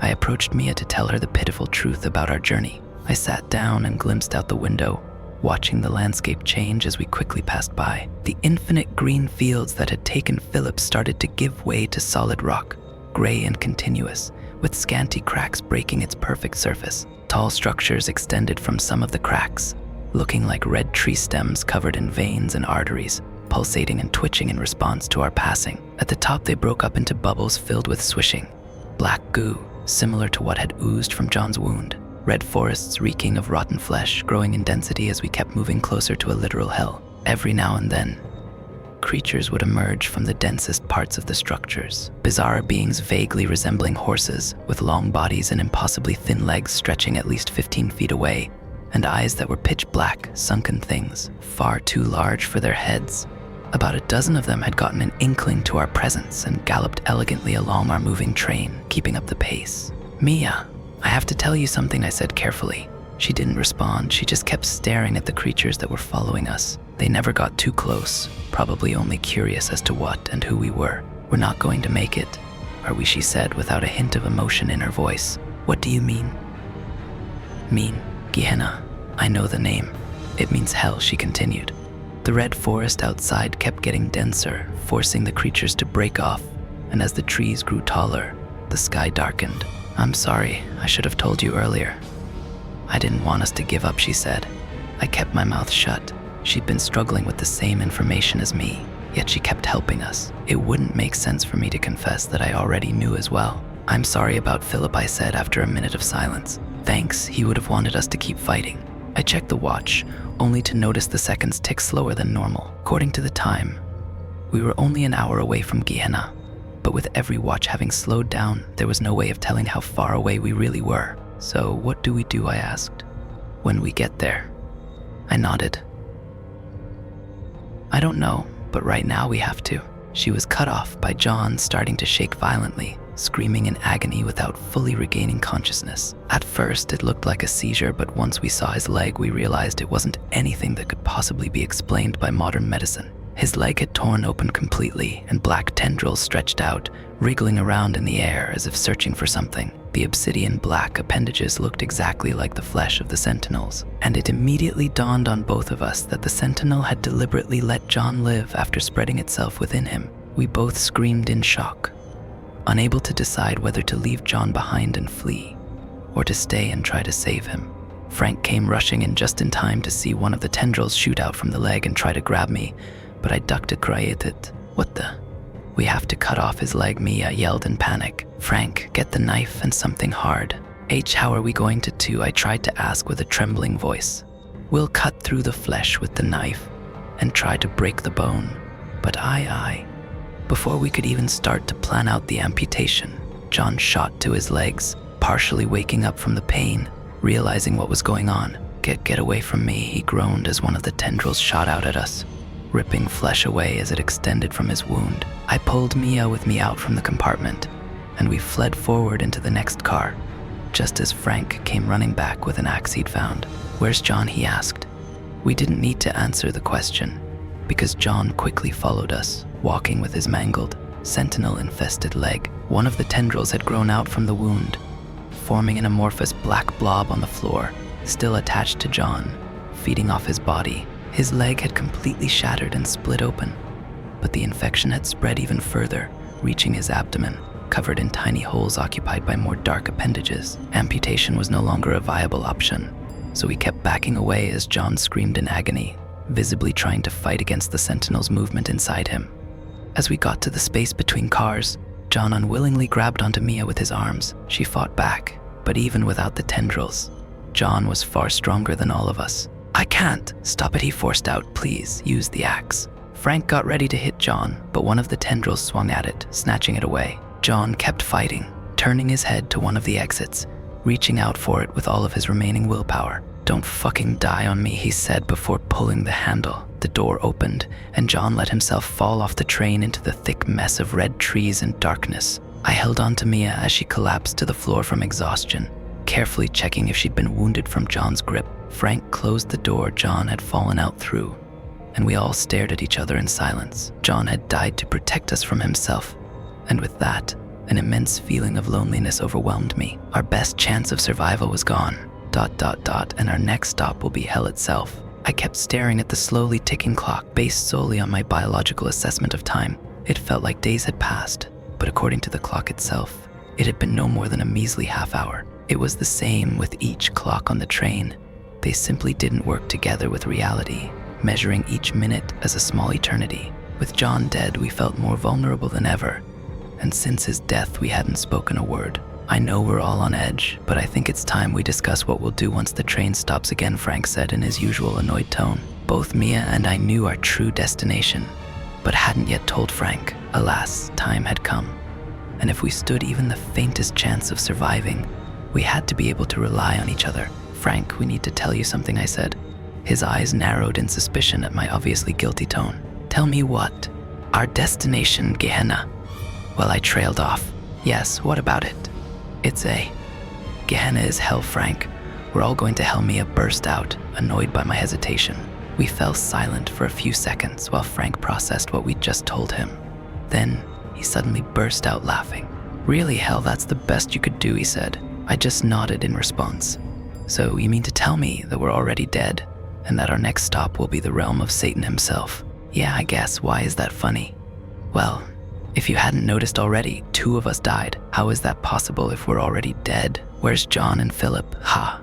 Speaker 1: I approached Mia to tell her the pitiful truth about our journey. I sat down and glimpsed out the window, watching the landscape change as we quickly passed by. The infinite green fields that had taken Philip started to give way to solid rock, gray and continuous, with scanty cracks breaking its perfect surface. Tall structures extended from some of the cracks, looking like red tree stems covered in veins and arteries, pulsating and twitching in response to our passing. At the top, they broke up into bubbles filled with swishing, black goo, similar to what had oozed from John's wound. Red forests reeking of rotten flesh, growing in density as we kept moving closer to a literal hell. Every now and then, creatures would emerge from the densest parts of the structures. Bizarre beings vaguely resembling horses, with long bodies and impossibly thin legs stretching at least 15 feet away, and eyes that were pitch black, sunken things, far too large for their heads. About a dozen of them had gotten an inkling to our presence and galloped elegantly along our moving train, keeping up the pace. "Mia, I have to tell you something," I said carefully. She didn't respond. She just kept staring at the creatures that were following us. They never got too close, probably only curious as to what and who we were. "We're not going to make it, are we?" she said without a hint of emotion in her voice. "What do you mean?" "Mean, Gehenna. I know the name. It means hell," she continued. The red forest outside kept getting denser, forcing the creatures to break off, and as the trees grew taller, the sky darkened. "I'm sorry, I should have told you earlier. I didn't want us to give up," she said. I kept my mouth shut. She'd been struggling with the same information as me, yet she kept helping us. It wouldn't make sense for me to confess that I already knew as well. "I'm sorry about Philip," I said after a minute of silence. "Thanks, he would have wanted us to keep fighting." I checked the watch, only to notice the seconds tick slower than normal. According to the time, we were only an hour away from Gehenna, but with every watch having slowed down, there was no way of telling how far away we really were. "So what do we do?" I asked. "When we get there?" I nodded. "I don't know, but right now we have to." She was cut off by John starting to shake violently, screaming in agony without fully regaining consciousness. At first, it looked like a seizure, but once we saw his leg, we realized it wasn't anything that could possibly be explained by modern medicine. His leg had torn open completely, and black tendrils stretched out, wriggling around in the air as if searching for something. The obsidian black appendages looked exactly like the flesh of the sentinels, and it immediately dawned on both of us that the sentinel had deliberately let John live after spreading itself within him. We both screamed in shock, unable to decide whether to leave John behind and flee, or to stay and try to save him. Frank came rushing in just in time to see one of the tendrils shoot out from the leg and try to grab me, but I ducked it, it. "What the?" "We have to cut off his leg," Mia yelled in panic. "Frank, get the knife and something hard." How are we going to?" I tried to ask with a trembling voice. "We'll cut through the flesh with the knife and try to break the bone." But before we could even start to plan out the amputation, John shot to his legs, partially waking up from the pain, realizing what was going on. Get away from me," he groaned as one of the tendrils shot out at us, ripping flesh away as it extended from his wound. I pulled Mia with me out from the compartment, and we fled forward into the next car, just as Frank came running back with an axe he'd found. "Where's John?" he asked. We didn't need to answer the question, because John quickly followed us, walking with his mangled, sentinel-infested leg. One of the tendrils had grown out from the wound, forming an amorphous black blob on the floor, still attached to John, feeding off his body. His leg had completely shattered and split open, but the infection had spread even further, reaching his abdomen, covered in tiny holes occupied by more dark appendages. Amputation was no longer a viable option, so we kept backing away as John screamed in agony, visibly trying to fight against the sentinel's movement inside him. As we got to the space between cars, John unwillingly grabbed onto Mia with his arms. She fought back, but even without the tendrils, John was far stronger than all of us. "I can't." "Stop it," he forced out. "Please, use the axe." Frank got ready to hit John, but one of the tendrils swung at it, snatching it away. John kept fighting, turning his head to one of the exits, reaching out for it with all of his remaining willpower. "Don't fucking die on me," he said before pulling the handle. The door opened, and John let himself fall off the train into the thick mess of red trees and darkness. I held on to Mia as she collapsed to the floor from exhaustion, carefully checking if she'd been wounded from John's grip. Frank closed the door John had fallen out through, and we all stared at each other in silence. John had died to protect us from himself, and with that, an immense feeling of loneliness overwhelmed me. Our best chance of survival was gone. ... and our next stop will be hell itself. I kept staring at the slowly ticking clock, based solely on my biological assessment of time. It felt like days had passed, but according to the clock itself, it had been no more than a measly half hour. It was the same with each clock on the train. They simply didn't work together with reality, measuring each minute as a small eternity. With John dead, we felt more vulnerable than ever, and since his death, we hadn't spoken a word. "I know we're all on edge, but I think it's time we discuss what we'll do once the train stops again," Frank said in his usual annoyed tone. Both Mia and I knew our true destination, but hadn't yet told Frank. Alas, time had come, and if we stood even the faintest chance of surviving, we had to be able to rely on each other. "Frank, we need to tell you something," I said. His eyes narrowed in suspicion at my obviously guilty tone. "Tell me what?" "Our destination, Gehenna." Well, I trailed off. "Yes, what about it?" Gehenna is hell, Frank. We're all going to hell." Mia burst out, annoyed by my hesitation. We fell silent for a few seconds while Frank processed what we'd just told him. Then he suddenly burst out laughing. "Really, hell, that's the best you could do," he said. I just nodded in response. "So you mean to tell me that we're already dead, and that our next stop will be the realm of Satan himself?" "Yeah, I guess. Why is that funny?" "Well, if you hadn't noticed already, 2 of us died. How is that possible if we're already dead? Where's John and Philip?" Ha!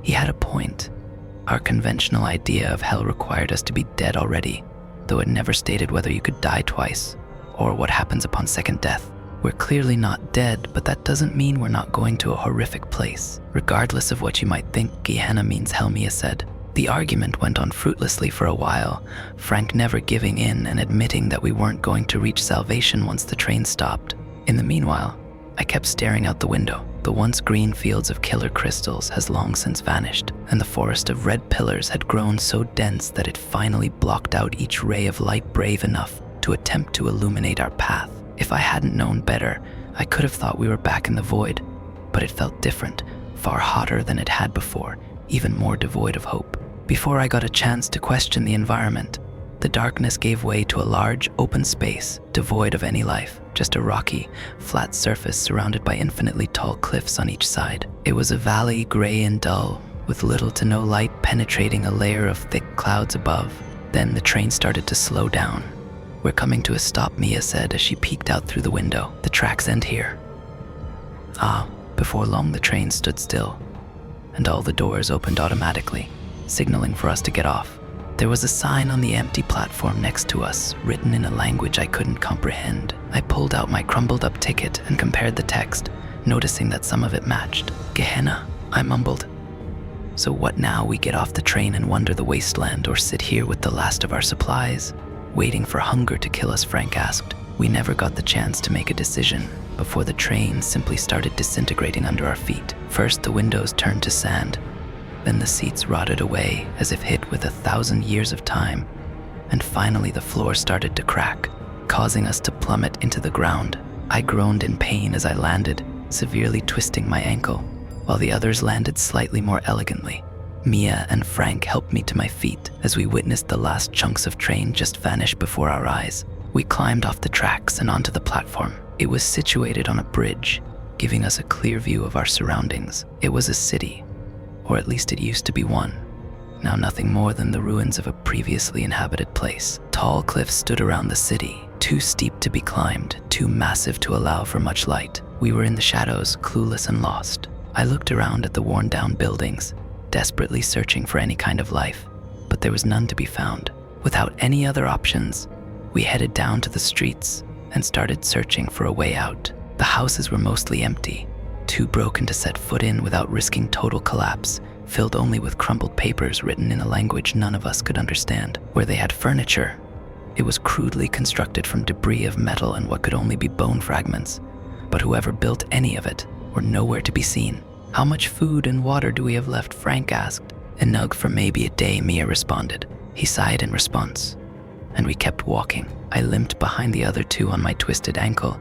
Speaker 1: He had a point. Our conventional idea of hell required us to be dead already, though it never stated whether you could die twice, or what happens upon second death. We're clearly not dead, but that doesn't mean we're not going to a horrific place. "Regardless of what you might think, Gehenna means hell," Mia said. The argument went on fruitlessly for a while, Frank never giving in and admitting that we weren't going to reach salvation once the train stopped. In the meanwhile, I kept staring out the window. The once green fields of killer crystals has long since vanished, and the forest of red pillars had grown so dense that it finally blocked out each ray of light brave enough to attempt to illuminate our path. If I hadn't known better, I could have thought we were back in the void, but it felt different, far hotter than it had before, even more devoid of hope. Before I got a chance to question the environment, the darkness gave way to a large, open space, devoid of any life, just a rocky, flat surface surrounded by infinitely tall cliffs on each side. It was a valley, gray and dull, with little to no light penetrating a layer of thick clouds above. Then the train started to slow down. "We're coming to a stop," Mia said as she peeked out through the window. "The tracks end here." Before long the train stood still, and all the doors opened automatically, signaling for us to get off. There was a sign on the empty platform next to us, written in a language I couldn't comprehend. I pulled out my crumbled up ticket and compared the text, noticing that some of it matched. "Gehenna," I mumbled. "So what now? We get off the train and wander the wasteland, or sit here with the last of our supplies, waiting for hunger to kill us?" Frank asked. We never got the chance to make a decision before the train simply started disintegrating under our feet. First the windows turned to sand, then the seats rotted away as if hit with 1,000 years of time, and finally the floor started to crack, causing us to plummet into the ground. I groaned in pain as I landed, severely twisting my ankle, while the others landed slightly more elegantly. Mia and Frank helped me to my feet as we witnessed the last chunks of train just vanish before our eyes. We climbed off the tracks and onto the platform. It was situated on a bridge, giving us a clear view of our surroundings. It was a city, or at least it used to be one. now nothing more than the ruins of a previously inhabited place. Tall cliffs stood around the city, too steep to be climbed, too massive to allow for much light. We were in the shadows, clueless and lost. I looked around at the worn-down buildings, desperately searching for any kind of life, but there was none to be found. Without any other options, we headed down to the streets and started searching for a way out. The houses were mostly empty, too broken to set foot in without risking total collapse, filled only with crumpled papers written in a language none of us could understand. Where they had furniture, it was crudely constructed from debris of metal and what could only be bone fragments. But whoever built any of it were nowhere to be seen. "How much food and water do we have left?" Frank asked. "Enough for maybe a day," Mia responded. He sighed in response, and we kept walking. I limped behind the other two on my twisted ankle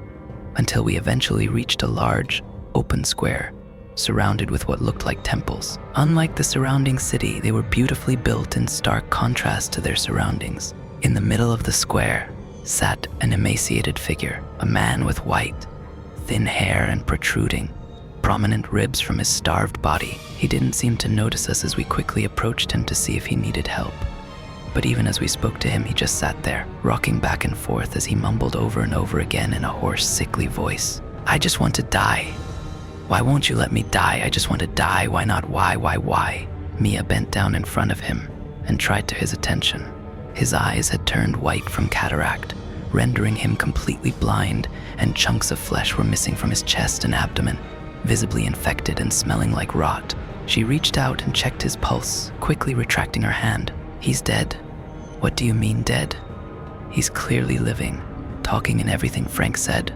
Speaker 1: until we eventually reached a large, open square, surrounded with what looked like temples. Unlike the surrounding city, they were beautifully built in stark contrast to their surroundings. In the middle of the square sat an emaciated figure, a man with white, thin hair and protruding, prominent ribs from his starved body. He didn't seem to notice us as we quickly approached him to see if he needed help. But even as we spoke to him, he just sat there, rocking back and forth as he mumbled over and over again in a hoarse, sickly voice. "I just want to die. Why won't you let me die? I just want to die. Why not? Why? Mia bent down in front of him and tried to his attention. His eyes had turned white from cataract, rendering him completely blind, and chunks of flesh were missing from his chest and abdomen, visibly infected and smelling like rot. She reached out and checked his pulse, quickly retracting her hand. "He's dead." "What do you mean dead?" "He's clearly living, talking and everything," Frank said.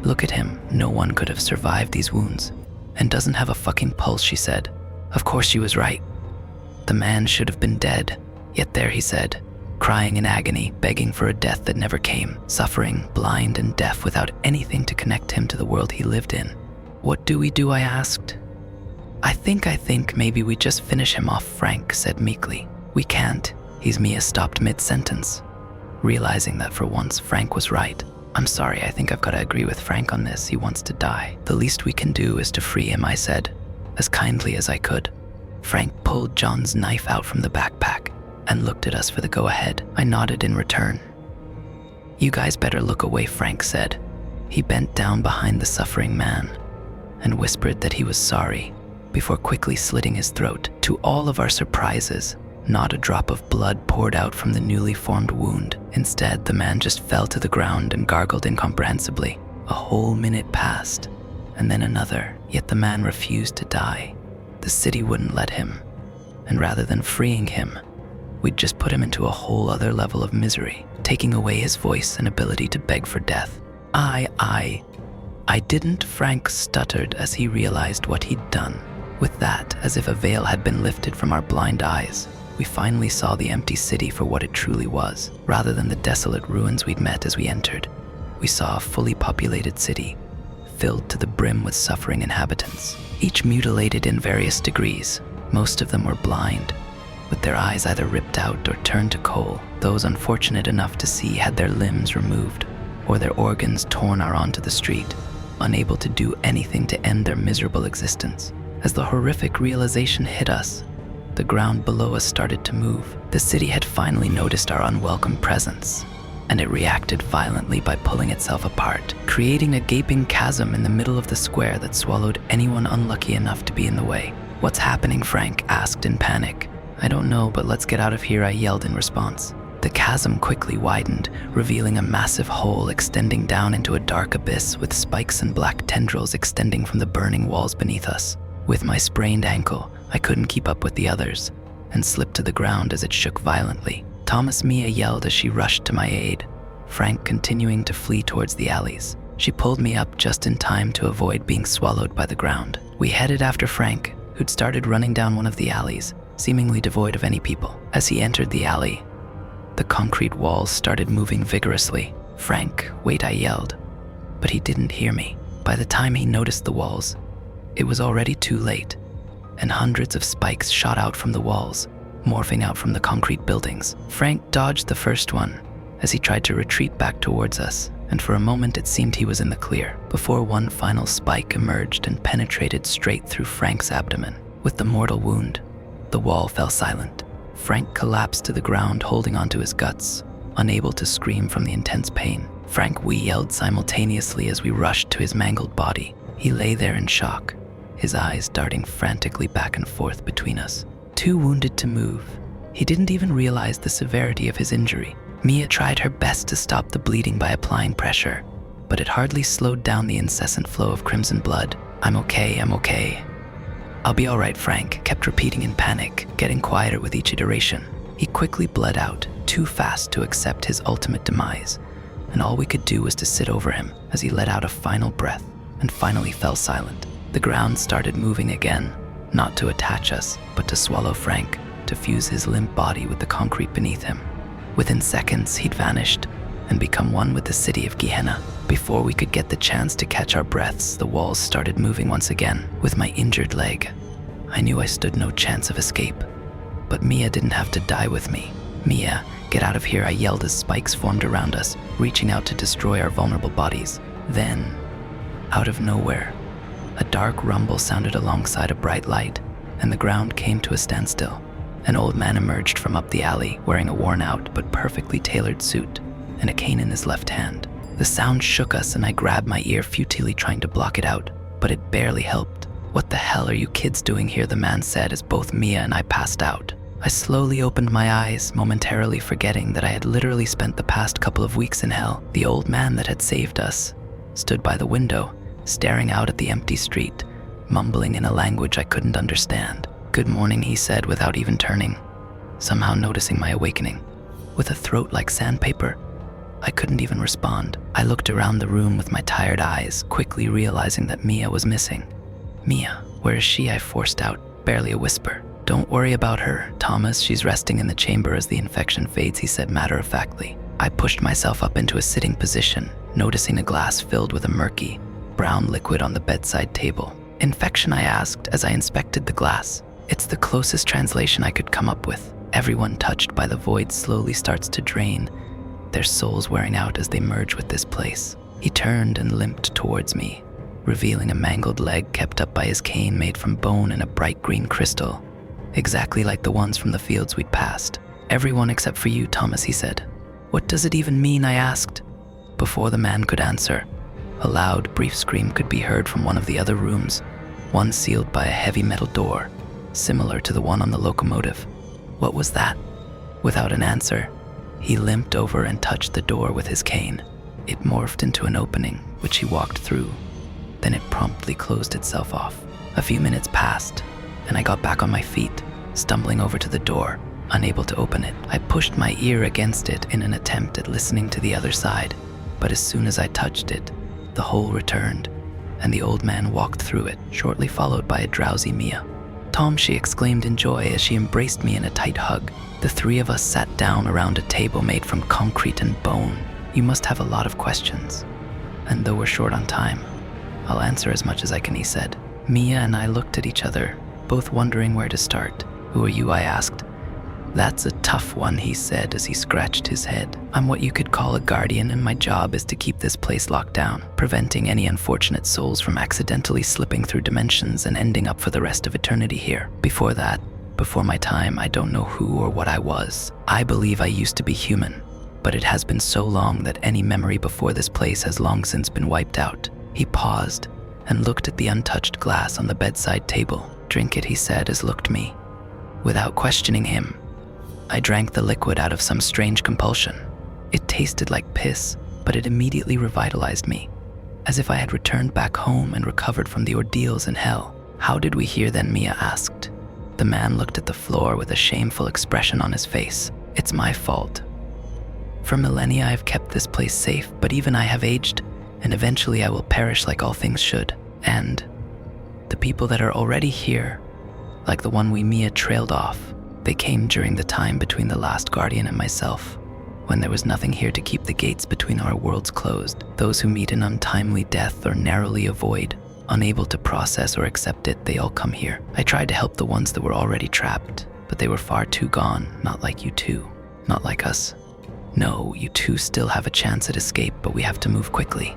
Speaker 1: "Look at him. No one could have survived these wounds. And doesn't have a fucking pulse," she said. Of course she was right. The man should have been dead. Yet there he said, crying in agony, begging for a death that never came, suffering, blind and deaf without anything to connect him to the world he lived in. "What do we do?" I asked. I think maybe we just finish him off," Frank said meekly. "We can't." Mia stopped mid-sentence, realizing that for once Frank was right. "I'm sorry, I think I've got to agree with Frank on this. He wants to die. The least we can do is to free him," I said, as kindly as I could. Frank pulled John's knife out from the backpack and looked at us for the go-ahead. I nodded in return. "You guys better look away," Frank said. He bent down behind the suffering man and whispered that he was sorry before quickly slitting his throat. To all of our surprises, not a drop of blood poured out from the newly formed wound. Instead, the man just fell to the ground and gargled incomprehensibly. A whole minute passed, and then another, yet the man refused to die. The city wouldn't let him, and rather than freeing him, we'd just put him into a whole other level of misery, taking away his voice and ability to beg for death. I didn't," Frank stuttered as he realized what he'd done. With that, as if a veil had been lifted from our blind eyes, we finally saw the empty city for what it truly was. Rather than the desolate ruins we'd met as we entered, we saw a fully populated city, filled to the brim with suffering inhabitants, each mutilated in various degrees. Most of them were blind, with their eyes either ripped out or turned to coal. Those unfortunate enough to see had their limbs removed, or their organs torn out onto the street, unable to do anything to end their miserable existence. As the horrific realization hit us, the ground below us started to move. The city had finally noticed our unwelcome presence, and it reacted violently by pulling itself apart, creating a gaping chasm in the middle of the square that swallowed anyone unlucky enough to be in the way. "What's happening?" Frank asked in panic. "I don't know, but let's get out of here," I yelled in response. The chasm quickly widened, revealing a massive hole extending down into a dark abyss with spikes and black tendrils extending from the burning walls beneath us. With my sprained ankle, I couldn't keep up with the others and slipped to the ground as it shook violently. "Thomas!" Mia yelled as she rushed to my aid, Frank continuing to flee towards the alleys. She pulled me up just in time to avoid being swallowed by the ground. We headed after Frank, who'd started running down one of the alleys, seemingly devoid of any people. As he entered the alley, the concrete walls started moving vigorously. "Frank, wait!" I yelled, but he didn't hear me. By the time he noticed the walls, it was already too late, and hundreds of spikes shot out from the walls, morphing out from the concrete buildings. Frank dodged the first one as he tried to retreat back towards us, and for a moment it seemed he was in the clear, before one final spike emerged and penetrated straight through Frank's abdomen. With the mortal wound, the wall fell silent. Frank collapsed to the ground, holding onto his guts, unable to scream from the intense pain. Frank, we yelled simultaneously as we rushed to his mangled body. He lay there in shock, his eyes darting frantically back and forth between us. Too wounded to move, he didn't even realize the severity of his injury. Mia tried her best to stop the bleeding by applying pressure, but it hardly slowed down the incessant flow of crimson blood. I'm okay. I'll be all right, Frank kept repeating in panic, getting quieter with each iteration. He quickly bled out, too fast to accept his ultimate demise, and all we could do was to sit over him as he let out a final breath and finally fell silent. The ground started moving again, not to attach us, but to swallow Frank, to fuse his limp body with the concrete beneath him. Within seconds, he'd vanished and become one with the city of Gehenna. Before we could get the chance to catch our breaths, the walls started moving once again. With my injured leg, I knew I stood no chance of escape. But Mia didn't have to die with me. Mia, get out of here, I yelled as spikes formed around us, reaching out to destroy our vulnerable bodies. Then, out of nowhere, a dark rumble sounded alongside a bright light, and the ground came to a standstill. An old man emerged from up the alley, wearing a worn-out but perfectly tailored suit and a cane in his left hand. The sound shook us, and I grabbed my ear, futilely trying to block it out, but it barely helped. What the hell are you kids doing here? The man said as both Mia and I passed out. I slowly opened my eyes, momentarily forgetting that I had literally spent the past couple of weeks in hell. The old man that had saved us stood by the window, staring out at the empty street, mumbling in a language I couldn't understand. Good morning, he said without even turning, somehow noticing my awakening. With a throat like sandpaper, I couldn't even respond. I looked around the room with my tired eyes, quickly realizing that Mia was missing. Mia, where is she? I forced out, barely a whisper. Don't worry about her, Thomas. She's resting in the chamber as the infection fades, he said matter-of-factly. I pushed myself up into a sitting position, noticing a glass filled with a murky, brown liquid on the bedside table. Infection, I asked as I inspected the glass. It's the closest translation I could come up with. Everyone touched by the void slowly starts to drain, their souls wearing out as they merge with this place. He turned and limped towards me, revealing a mangled leg kept up by his cane made from bone and a bright green crystal, exactly like the ones from the fields we'd passed. Everyone except for you, Thomas, he said. What does it even mean? I asked. Before the man could answer, a loud, brief scream could be heard from one of the other rooms, one sealed by a heavy metal door, similar to the one on the locomotive. What was that? Without an answer, he limped over and touched the door with his cane. It morphed into an opening, which he walked through. Then it promptly closed itself off. A few minutes passed, and I got back on my feet, stumbling over to the door, unable to open it. I pushed my ear against it in an attempt at listening to the other side, but as soon as I touched it, the hole returned, and the old man walked through it, shortly followed by a drowsy Mia. Tom, she exclaimed in joy as she embraced me in a tight hug. The three of us sat down around a table made from concrete and bone. You must have a lot of questions, and though we're short on time, I'll answer as much as I can, he said. Mia and I looked at each other, both wondering where to start. Who are you? I asked. That's a tough one, he said as he scratched his head. I'm what you could call a guardian, and my job is to keep this place locked down, preventing any unfortunate souls from accidentally slipping through dimensions and ending up for the rest of eternity here. Before my time, I don't know who or what I was. I believe I used to be human, but it has been so long that any memory before this place has long since been wiped out. He paused and looked at the untouched glass on the bedside table. Drink it, he said as looked me. Without questioning him, I drank the liquid out of some strange compulsion. It tasted like piss, but it immediately revitalized me, as if I had returned back home and recovered from the ordeals in hell. How did we hear then? Mia asked. The man looked at the floor with a shameful expression on his face. It's my fault. For millennia I've kept this place safe, but even I have aged, and eventually I will perish like all things should. And the people that are already here, like the one Mia trailed off, they came during the time between the last guardian and myself, when there was nothing here to keep the gates between our worlds closed. Those who meet an untimely death or narrowly avoid, unable to process or accept it, they all come here. I tried to help the ones that were already trapped, but they were far too gone, not like you two, not like us. No, you two still have a chance at escape, but we have to move quickly.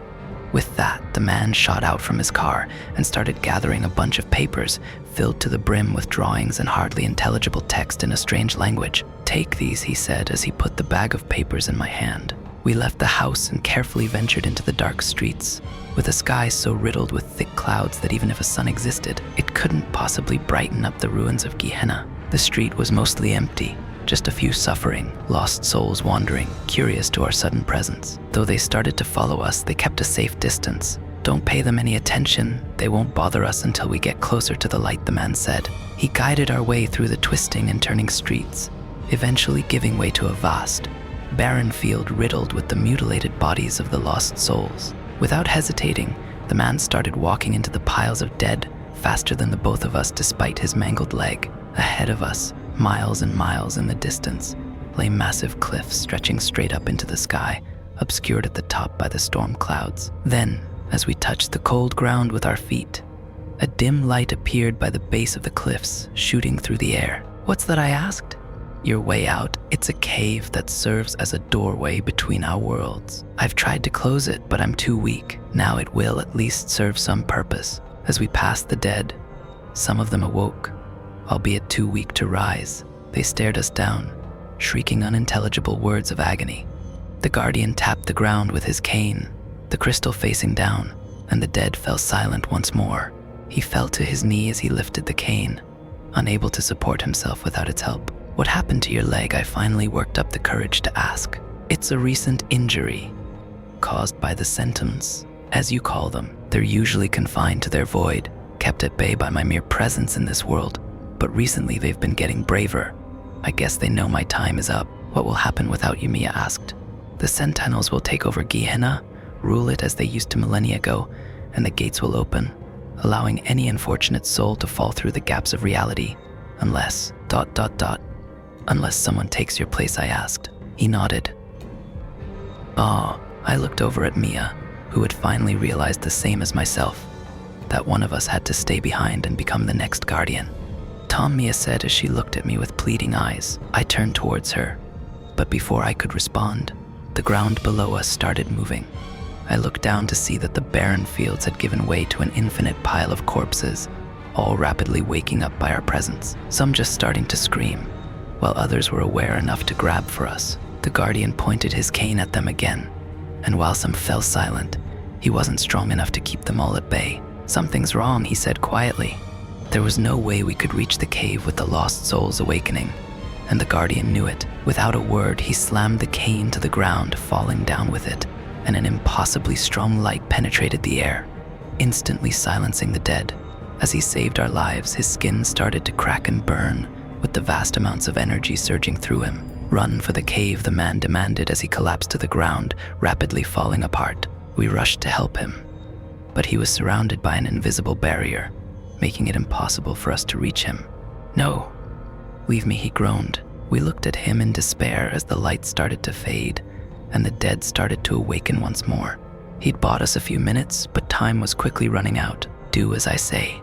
Speaker 1: With that, the man shot out from his car and started gathering a bunch of papers filled to the brim with drawings and hardly intelligible text in a strange language. "Take these," he said as he put the bag of papers in my hand. We left the house and carefully ventured into the dark streets, with a sky so riddled with thick clouds that even if a sun existed, it couldn't possibly brighten up the ruins of Gehenna. The street was mostly empty, just a few suffering, lost souls wandering, curious to our sudden presence. Though they started to follow us, they kept a safe distance. "Don't pay them any attention, they won't bother us until we get closer to the light," the man said. He guided our way through the twisting and turning streets, eventually giving way to a vast, barren field riddled with the mutilated bodies of the lost souls. Without hesitating, the man started walking into the piles of dead, faster than the both of us despite his mangled leg. Ahead of us, miles and miles in the distance, lay massive cliffs stretching straight up into the sky, obscured at the top by the storm clouds. Then, as we touched the cold ground with our feet, a dim light appeared by the base of the cliffs, shooting through the air. "What's that?" I asked. "Your way out. It's a cave that serves as a doorway between our worlds. I've tried to close it, but I'm too weak. Now it will at least serve some purpose." As we passed the dead, some of them awoke, albeit too weak to rise. They stared us down, shrieking unintelligible words of agony. The guardian tapped the ground with his cane, the crystal facing down, and the dead fell silent once more. He fell to his knee as he lifted the cane, unable to support himself without its help. "What happened to your leg?" I finally worked up the courage to ask. "It's a recent injury, caused by the sentinels, as you call them. They're usually confined to their void, kept at bay by my mere presence in this world. But recently they've been getting braver. I guess they know my time is up." "What will happen without you?" Mia asked. "The sentinels will take over Gehenna, rule it as they used to millennia ago, and the gates will open, allowing any unfortunate soul to fall through the gaps of reality, unless... Unless someone takes your place," I asked. He nodded. "Oh," I looked over at Mia, who had finally realized the same as myself, that one of us had to stay behind and become the next guardian. "Tom," Mia said as she looked at me with pleading eyes. I turned towards her, but before I could respond, the ground below us started moving. I looked down to see that the barren fields had given way to an infinite pile of corpses, all rapidly waking up by our presence, some just starting to scream, while others were aware enough to grab for us. The guardian pointed his cane at them again, and while some fell silent, he wasn't strong enough to keep them all at bay. "Something's wrong," he said quietly. There was no way we could reach the cave with the lost souls awakening, and the guardian knew it. Without a word, he slammed the cane to the ground, falling down with it, and an impossibly strong light penetrated the air, instantly silencing the dead. As he saved our lives, his skin started to crack and burn, with the vast amounts of energy surging through him. "Run for the cave," the man demanded as he collapsed to the ground, rapidly falling apart. We rushed to help him, but he was surrounded by an invisible barrier, making it impossible for us to reach him. "No, leave me," he groaned. We looked at him in despair as the light started to fade, and the dead started to awaken once more. He'd bought us a few minutes, but time was quickly running out. "Do as I say,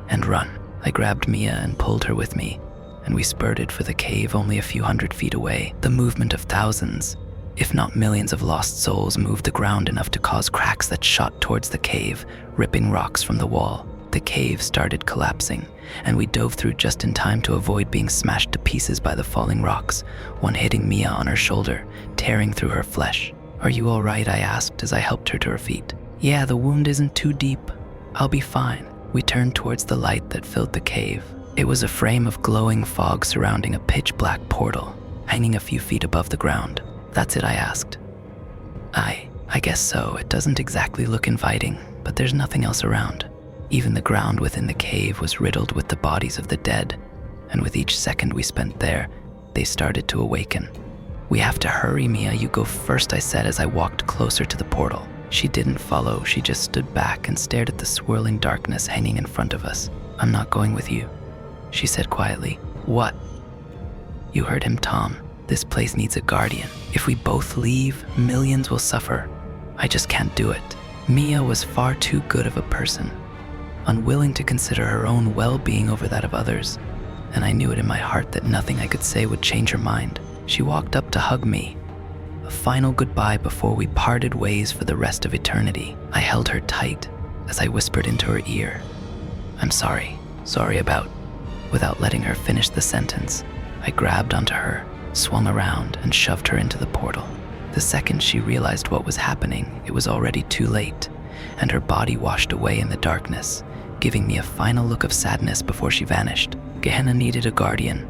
Speaker 1: and run." I grabbed Mia and pulled her with me, and we spurted for the cave only a few hundred feet away. The movement of thousands, if not millions of lost souls moved the ground enough to cause cracks that shot towards the cave, ripping rocks from the wall. The cave started collapsing, and we dove through just in time to avoid being smashed to pieces by the falling rocks, one hitting Mia on her shoulder, tearing through her flesh. "Are you all right?" I asked as I helped her to her feet. "Yeah, the wound isn't too deep. I'll be fine." We turned towards the light that filled the cave. It was a frame of glowing fog surrounding a pitch-black portal, hanging a few feet above the ground. "That's it?" I asked. I guess so. It doesn't exactly look inviting, but there's nothing else around." Even the ground within the cave was riddled with the bodies of the dead, and with each second we spent there, they started to awaken. "We have to hurry, Mia. You go first," I said as I walked closer to the portal. She didn't follow. She just stood back and stared at the swirling darkness hanging in front of us. "I'm not going with you," she said quietly. "What?" "You heard him, Tom. This place needs a guardian. If we both leave, millions will suffer. I just can't do it." Mia was far too good of a person, unwilling to consider her own well-being over that of others, and I knew it in my heart that nothing I could say would change her mind. She walked up to hug me, a final goodbye before we parted ways for the rest of eternity. I held her tight as I whispered into her ear, "I'm sorry about," without letting her finish the sentence. I grabbed onto her, swung around, and shoved her into the portal. The second she realized what was happening, it was already too late, and her body washed away in the darkness, giving me a final look of sadness before she vanished. Gehenna needed a guardian,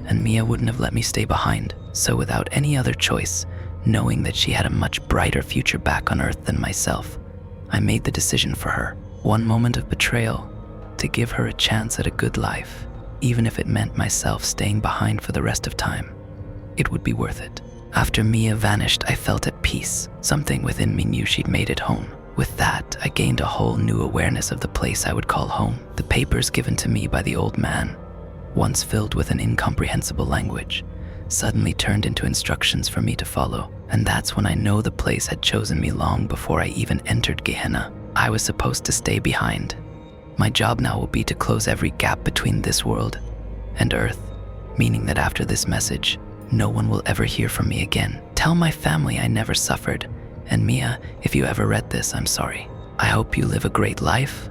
Speaker 1: and Mia wouldn't have let me stay behind. So without any other choice, knowing that she had a much brighter future back on Earth than myself, I made the decision for her. One moment of betrayal, to give her a chance at a good life, even if it meant myself staying behind for the rest of time. It would be worth it. After Mia vanished, I felt at peace. Something within me knew she'd made it home. With that, I gained a whole new awareness of the place I would call home. The papers given to me by the old man, once filled with an incomprehensible language, suddenly turned into instructions for me to follow. And that's when I know the place had chosen me long before I even entered Gehenna. I was supposed to stay behind. My job now will be to close every gap between this world and Earth, meaning that after this message, no one will ever hear from me again. Tell my family I never suffered. And Mia, if you ever read this, I'm sorry. I hope you live a great life,